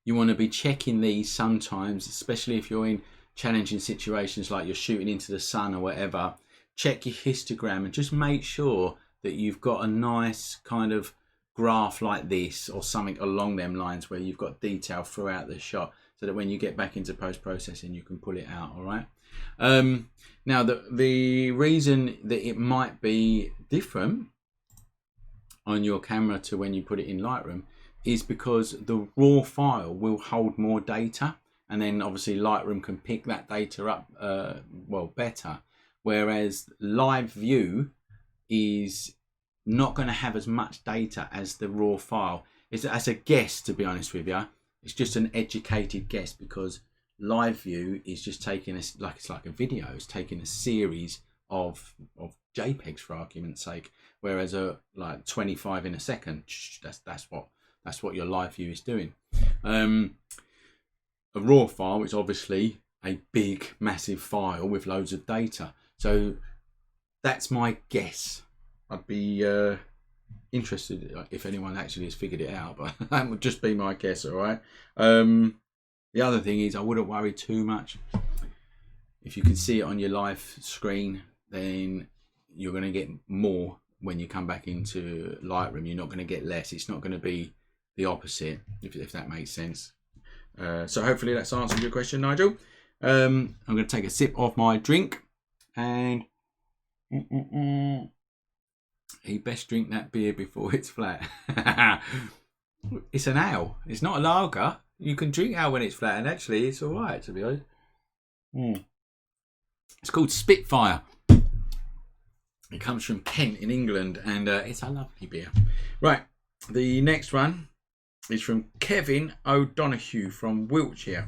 you want to be checking these sometimes, especially if you're in challenging situations like you're shooting into the sun or whatever. Check your histogram and just make sure that you've got a nice kind of graph like this or something along them lines where you've got detail throughout the shot, so that when you get back into post-processing you can pull it out. All right. Now the reason that it might be different on your camera to when you put it in Lightroom is because the raw file will hold more data, and then obviously Lightroom can pick that data up better, whereas live view is not going to have as much data as the raw file. as a guess, to be honest with you. It's just an educated guess, because live view is just taking it's like a video. It's taking a series of JPEGs, for argument's sake, whereas like 25 in a second, that's what your live view is doing. A RAW file is obviously a big, massive file with loads of data. So that's my guess. I'd be interested if anyone actually has figured it out, but that would just be my guess. All right. The other thing is, I wouldn't worry too much. If you can see it on your live screen, then you're going to get more when you come back into Lightroom. You're not going to get less. It's not going to be the opposite, if that makes sense. So hopefully that's answered your question, Nigel. I'm going to take a sip of my drink, and you best drink that beer before it's flat. It's an ale. It's not a lager. You can drink ale when it's flat, and actually it's all right, to be honest. It's called Spitfire. It comes from Kent in England, and it's a lovely beer. Right, the next one is from Kevin O'Donoghue from Wiltshire.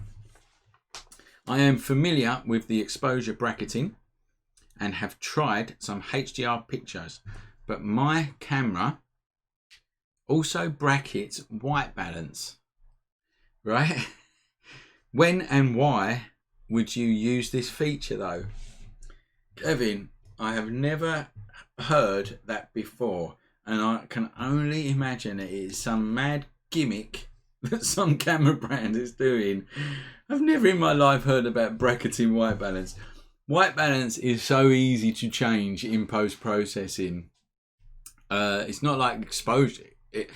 I am familiar with the exposure bracketing and have tried some HDR pictures, but my camera also brackets white balance. Right? When and why would you use this feature, though? Kevin, I have never heard that before, and I can only imagine it is some mad gimmick that some camera brand is doing. I've never in my life heard about bracketing white balance. White balance is so easy to change in post-processing. It's not like exposure. It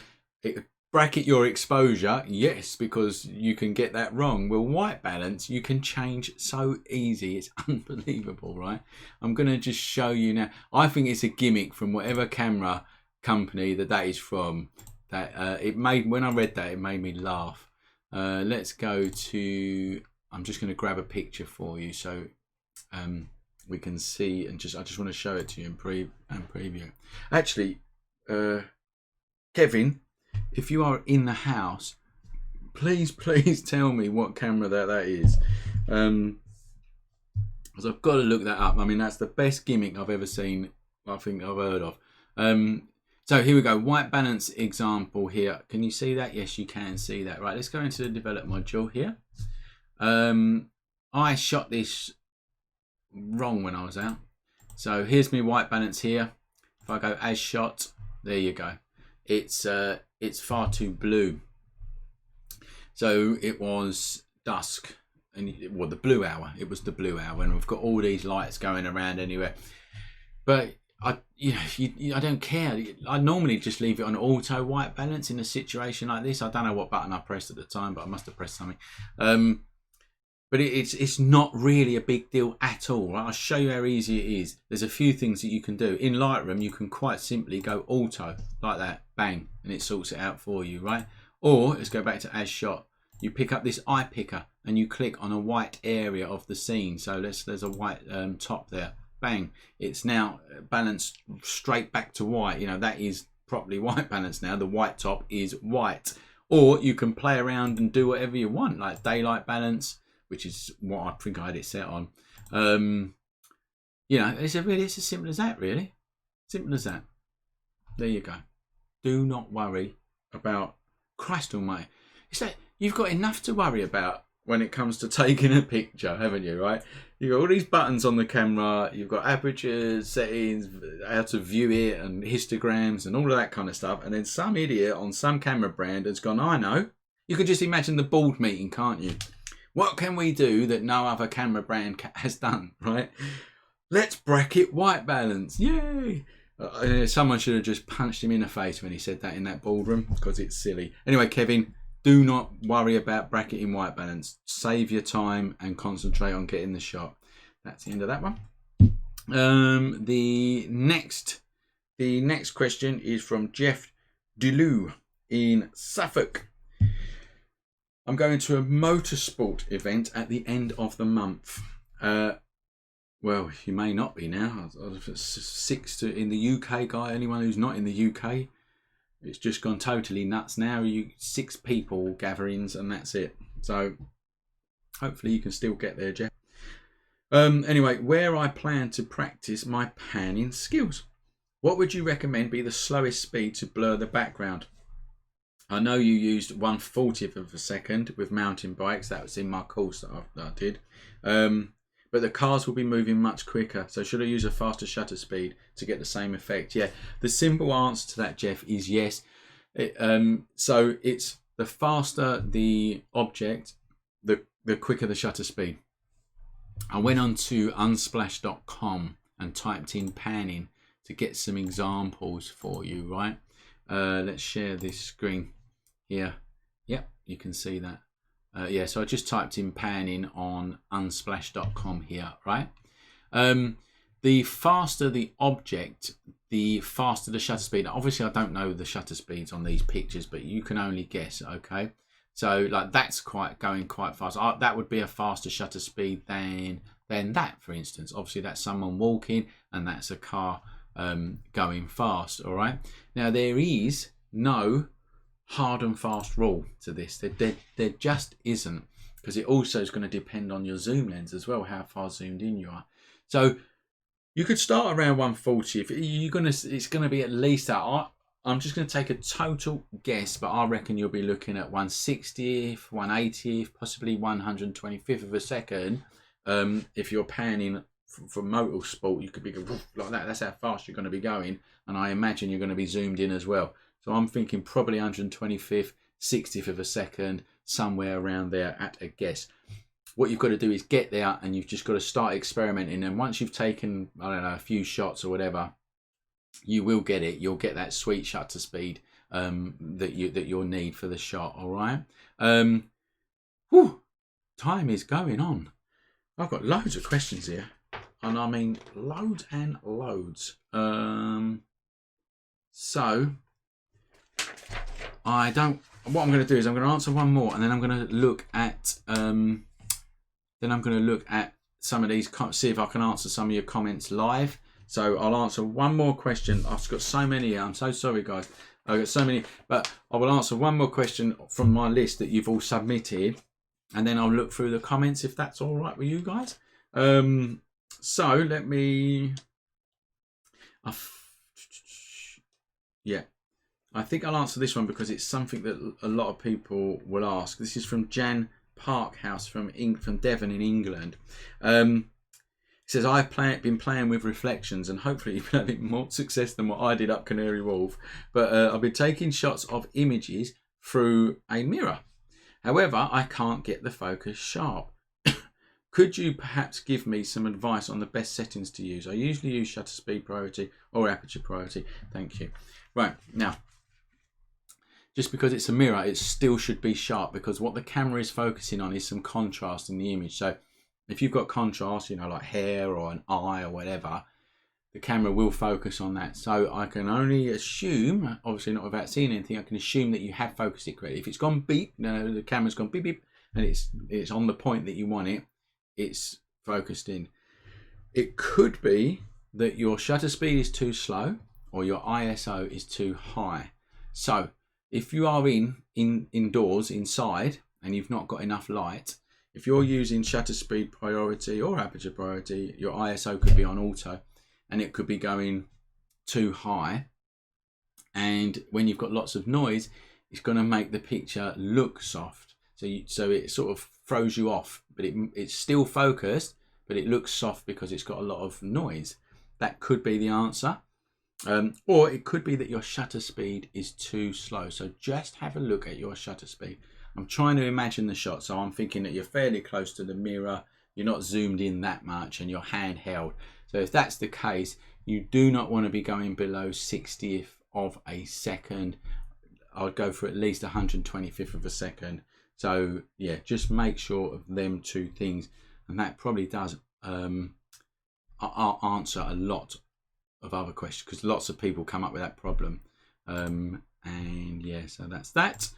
bracket your exposure, yes, because you can get that wrong. Well, white balance you can change so easy. It's unbelievable, right? I'm going to just show you now. I think it's a gimmick from whatever camera company that is from. That when I read that, it made me laugh. Let's go to, I'm just going to grab a picture for you so we can see, and I just want to show it to you and preview. Actually, Kevin, if you are in the house, please tell me what camera that is, because I've got to look that up. I mean, that's the best gimmick I've ever seen, I think I've heard of. So here we go, white balance example here. Can you see that? Yes, you can see that. Right, let's go into the develop module here. I shot this wrong when I was out. So here's my white balance here. If I go as shot, there you go. It's far too blue. So it was dusk, and the blue hour. It was the blue hour, and we've got all these lights going around anywhere. But I don't care. I normally just leave it on auto white balance in a situation like this. I don't know what button I pressed at the time, but I must have pressed something. But it's not really a big deal at all. Right? I'll show you how easy it is. There's a few things that you can do. In Lightroom, you can quite simply go auto, like that, bang, and it sorts it out for you, right? Or, let's go back to as shot. You pick up this eye picker, and you click on a white area of the scene. So there's a white top there, bang. It's now balanced straight back to white. You know, that is properly white balance now. The white top is white. Or you can play around and do whatever you want, like daylight balance, which is what I think I had it set on. You know, it's as simple as that, really. Simple as that. There you go. Do not worry about Christ almighty. It's like you've got enough to worry about when it comes to taking a picture, haven't you, right? You've got all these buttons on the camera, you've got aperture settings, how to view it, and histograms, and all of that kind of stuff. And then some idiot on some camera brand has gone, I know. You can just imagine the board meeting, can't you? What can we do that no other camera brand has done, right? Let's bracket white balance. Yay! Someone should have just punched him in the face when he said that in that boardroom, because it's silly. Anyway, Kevin, do not worry about bracketing white balance. Save your time and concentrate on getting the shot. That's the end of that one. The next question is from Jeff Deleu in Suffolk. I'm going to a motorsport event at the end of the month. Well, you may not be now. In the UK, guy. Anyone who's not in the UK, It's just gone totally nuts now. 6 people gatherings and that's it. So hopefully you can still get there, Jeff. Anyway, where I plan to practice my panning skills. What would you recommend be the slowest speed to blur the background? I know you used 1/40th of a second with mountain bikes. That was in my course that I did. But the cars will be moving much quicker. So should I use a faster shutter speed to get the same effect? Yeah, the simple answer to that, Jeff, is yes. So it's the faster the object, the quicker the shutter speed. I went on to unsplash.com and typed in panning to get some examples for you, right? Let's share this screen here. Yep, you can see that. Yeah, so I just typed in panning on unsplash.com here, right? The faster the object, the faster the shutter speed. Obviously, I don't know the shutter speeds on these pictures, but you can only guess, okay? So like that's going quite fast. That would be a faster shutter speed than that, for instance. Obviously, that's someone walking and that's a car going fast, all right? Now, there is no hard and fast rule to this. There just isn't, because it also is going to depend on your zoom lens as well, how far zoomed in you are. So you could start around 140. If it's going to be at least that. I'm just going to take a total guess, but I reckon you'll be looking at 160th, 180th, possibly 125th of a second. If you're panning for motorsport, you could be like that. That's how fast you're going to be going, and I imagine you're going to be zoomed in as well. So I'm thinking probably 125th, 60th of a second, somewhere around there at a guess. What you've got to do is get there, and you've just got to start experimenting. And once you've taken, I don't know, a few shots or whatever, you will get it. You'll get that sweet shutter speed that you'll need for the shot. All right. Time is going on. I've got loads of questions here, and I mean loads and loads. So I don't. What I'm going to do is I'm going to answer one more, and then I'm going to look at some of these. See if I can answer some of your comments live. So I'll answer one more question. I've got so many. I'm so sorry, guys. I've got so many, but I will answer one more question from my list that you've all submitted, and then I'll look through the comments if that's all right with you guys. So let me. Yeah, I think I'll answer this one because it's something that a lot of people will ask. This is from Jan Parkhouse from Devon in England. It says, I've been playing with reflections and hopefully you've been having more success than what I did up Canary Wharf. But I've been taking shots of images through a mirror. However, I can't get the focus sharp. Could you perhaps give me some advice on the best settings to use? I usually use shutter speed priority or aperture priority. Thank you. Right, now, just because it's a mirror, it still should be sharp because what the camera is focusing on is some contrast in the image. So if you've got contrast, you know, like hair or an eye or whatever, the camera will focus on that. So I can only assume, obviously not without seeing anything, I can assume that you have focused it correctly. If it's gone beep, no, the camera's gone beep beep, and it's on the point that you want it, it's focused in. It could be that your shutter speed is too slow or your ISO is too high. So if you are indoors, inside, and you've not got enough light, if you're using shutter speed priority or aperture priority, your ISO could be on auto and it could be going too high. And when you've got lots of noise, it's going to make the picture look soft. So it sort of throws you off, but it's still focused, but it looks soft because it's got a lot of noise. That could be the answer. Or it could be that your shutter speed is too slow. So just have a look at your shutter speed. I'm trying to imagine the shot, so I'm thinking that you're fairly close to the mirror, you're not zoomed in that much, and you're handheld. So if that's the case, you do not want to be going below 60th of a second. I'd go for at least 125th of a second. So yeah, just make sure of them two things, and that probably does answer a lot of other questions because lots of people come up with that problem. And yeah, so that's that.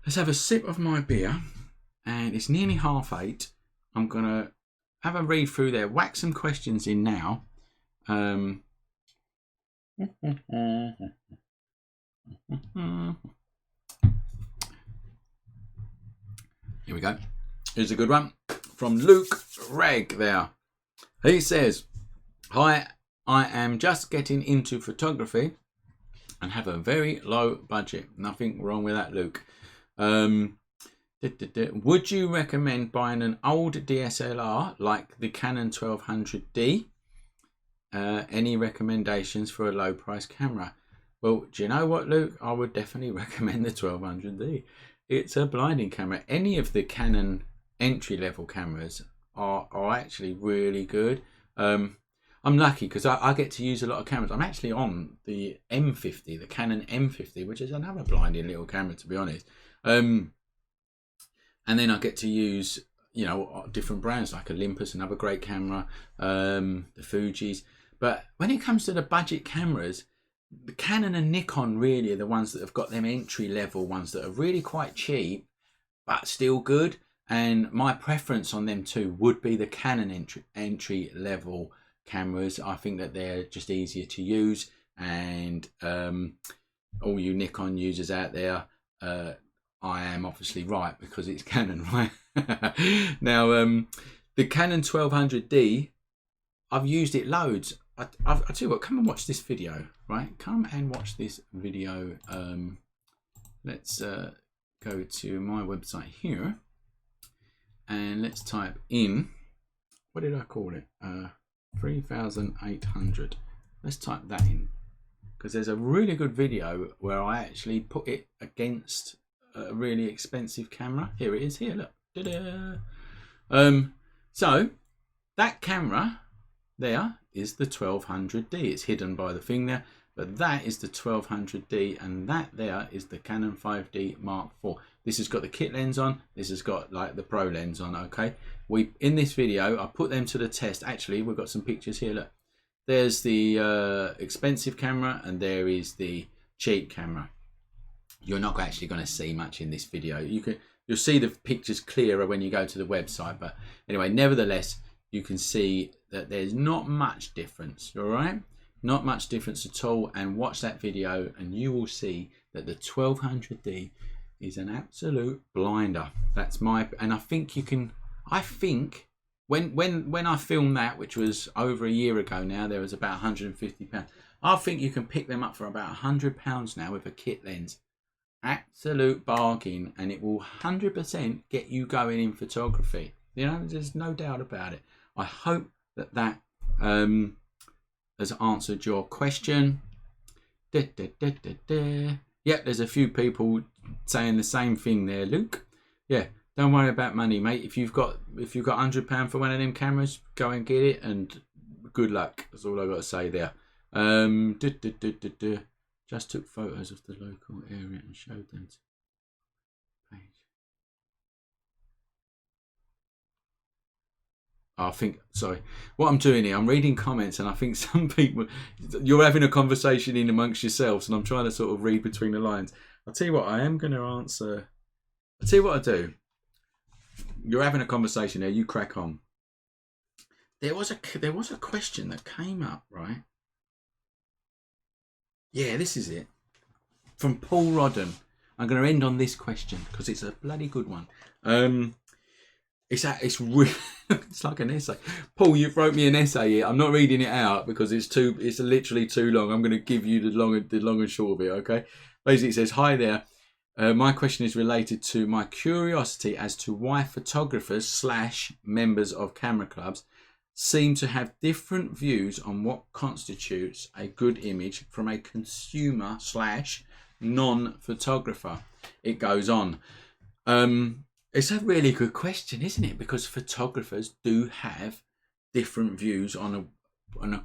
Let's have a sip of my beer, and it's nearly 8:30. I'm gonna have a read through there, whack some questions in now. Here we go. Here's a good one from Luke Reg there. He says, "Hi, I am just getting into photography and have a very low budget." Nothing wrong with that, Luke. Would you recommend buying an old DSLR like the Canon 1200D? Any recommendations for a low price camera? Well, do you know what, Luke? I would definitely recommend the 1200D. It's a blinding camera. Any of the Canon entry level cameras are actually really good. I'm lucky because I get to use a lot of cameras. I'm actually on the M50, the Canon M50, which is another blinding little camera, to be honest. And then I get to use, you know, different brands like Olympus, another great camera, the Fujis. But when it comes to the budget cameras, the Canon and Nikon really are the ones that have got them entry level ones that are really quite cheap, but still good. And my preference on them too would be the Canon entry level cameras. I think that they're just easier to use. And all you Nikon users out there, I am obviously right because it's Canon, right? Now, the Canon 1200D, I've used it loads. I'll tell you what, come and watch this video, right? Come and watch this video. Let's go to my website here and let's type in, what did I call it? 3800. Let's type that in because there's a really good video where I actually put it against a really expensive camera. Here it is. Here, look. So that camera there is the 1200D. It's hidden by the thing there, but that is the 1200D, and that there is the Canon 5D Mark IV. This has got the kit lens on. This has got like the pro lens on. Okay, in this video I put them to the test. Actually, we've got some pictures here. Look, there's the expensive camera, and there is the cheap camera. You're not actually going to see much in this video. You'll see the pictures clearer when you go to the website, but anyway, nevertheless, you can see that there's not much difference. All right, not much difference at all. And watch that video and you will see that the 1200D is an absolute blinder. That's my, and I think you can, I think when I filmed that, which was over a year ago now, there was about £150. I think you can pick them up for about £100 now with a kit lens. Absolute bargain, and it will 100% get you going in photography. You know, there's no doubt about it. I hope that has answered your question. Yeah, there's a few people saying the same thing there, Luke. Yeah, don't worry about money, mate. If you've got £100 for one of them cameras, go and get it, and good luck. That's all I got to say there. Just took photos of the local area and showed them to the page. I think, sorry, what I'm doing here, I'm reading comments, and I think some people, you're having a conversation in amongst yourselves, and I'm trying to sort of read between the lines. I'll tell you what, I am going to answer. I'll tell you what I do. You're having a conversation there, you crack on. There was a question that came up, right? Yeah, this is it. From Paul Rodden. I'm going to end on this question because it's a bloody good one. It's really, it's like an essay. Paul, you've wrote me an essay here. I'm not reading it out because it's literally too long. I'm going to give you the long and short of it, okay? Basically, it says, "Hi there. My question is related to my curiosity as to why photographers / members of camera clubs seem to have different views on what constitutes a good image from a consumer / non-photographer." It goes on. It's a really good question, isn't it? Because photographers do have different views on what a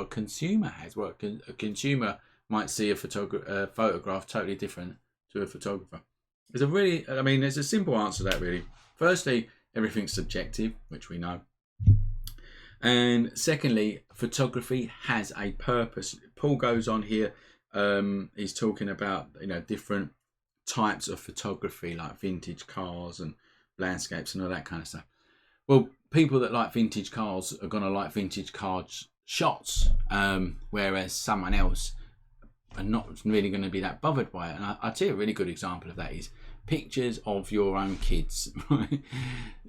consumer has. What a consumer might see a photograph totally different to a photographer. There's a simple answer to that, really. Firstly, everything's subjective, which we know. And secondly, photography has a purpose. Paul goes on here. He's talking about, different types of photography, like vintage cars and landscapes and all that kind of stuff. Well, people that like vintage cars are going to like vintage car shots, whereas someone else not really going to be that bothered by it. And I'll tell you a really good example of that is pictures of your own kids. Right?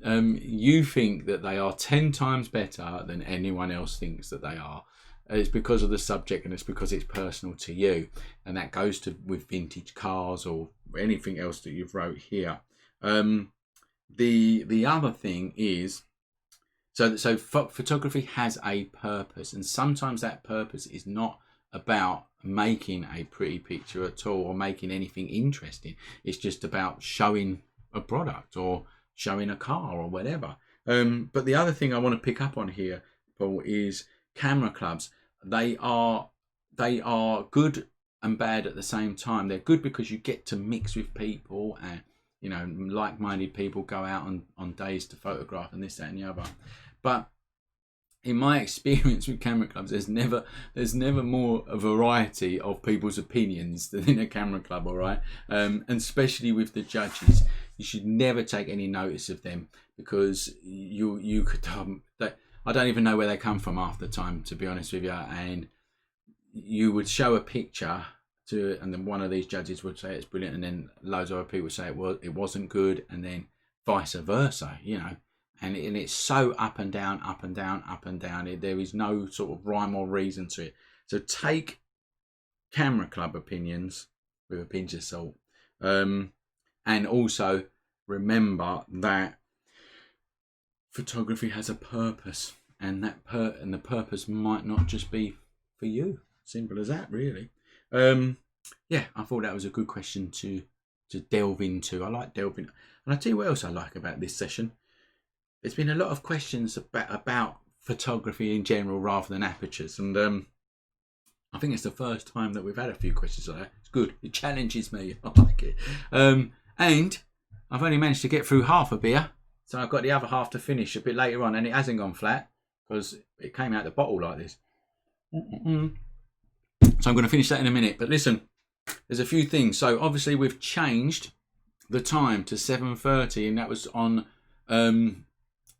You think that they are 10 times better than anyone else thinks that they are. It's because of the subject, and it's because it's personal to you, and that goes to with vintage cars or anything else that you've wrote here. The other thing is, so photography has a purpose, and sometimes that purpose is not about making a pretty picture at all or making anything interesting. It's just about showing a product or showing a car or whatever. But the other thing I want to pick up on here, Paul, is camera clubs. They are good and bad at the same time. They're good because you get to mix with people, and you know, like-minded people go out on days to photograph and this, that, and the other. But in my experience with camera clubs, there's never more a variety of people's opinions than in a camera club. All right, and especially with the judges, you should never take any notice of them, because you could I don't even know where they come from half the time, to be honest with you. And you would show a picture to, and then one of these judges would say it's brilliant, and then loads of other people would say it wasn't good, and then vice versa, you know. And it's so up and down, up and down, up and down. There is no sort of rhyme or reason to it. So take camera club opinions with a pinch of salt, and also remember that photography has a purpose, and the purpose might not just be for you. Simple as that, really. Yeah, I thought that was a good question to delve into. I like delving, and I tell you what else I like about this session. There's been a lot of questions about photography in general rather than apertures, and I think it's the first time that we've had a few questions like that. It's good. It challenges me. I like it. And I've only managed to get through half a beer, so I've got the other half to finish a bit later on, and it hasn't gone flat because it came out the bottle like this. So I'm going to finish that in a minute. But listen, there's a few things. So obviously we've changed the time to 7:30, and that was on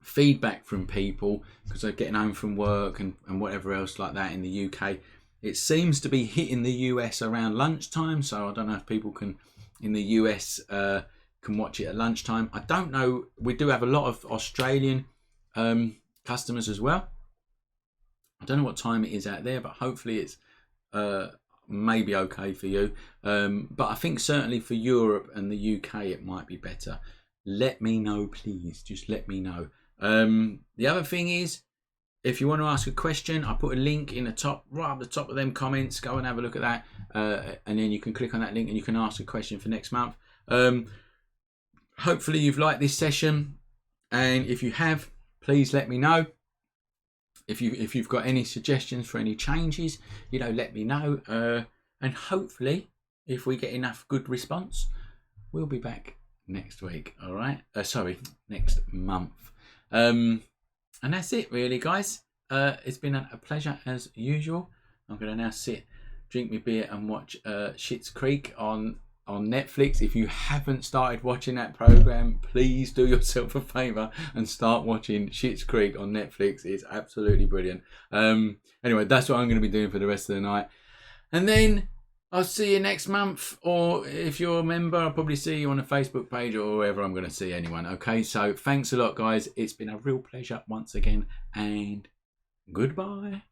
feedback from people because they're getting home from work and whatever else like that in the UK. It seems to be hitting the US around lunchtime, so I don't know if people can in the US can watch it at lunchtime. I don't know. We do have a lot of Australian customers as well. I don't know what time it is out there, but hopefully it's maybe okay for you. But I think certainly for Europe and the UK it might be better. Let me know, please. Just let me know. The other thing is, if you want to ask a question, I put a link in the top, right at the top of them comments. Go and have a look at that, and then you can click on that link and you can ask a question for next month. Hopefully you've liked this session, and if you have, please let me know. If you've got any suggestions for any changes, you know, let me know. And hopefully, if we get enough good response, we'll be back next week. All right. Sorry, next month. And that's it, really, guys. It's been a pleasure as usual. I'm going to now sit, drink my beer, and watch Schitt's Creek on Netflix. If you haven't started watching that program, please do yourself a favor and start watching Schitt's Creek on Netflix. It's absolutely brilliant. Anyway, that's what I'm going to be doing for the rest of the night, and then I'll see you next month, or if you're a member, I'll probably see you on a Facebook page or wherever I'm going to see anyone. Okay, so thanks a lot, guys. It's been a real pleasure once again, and goodbye.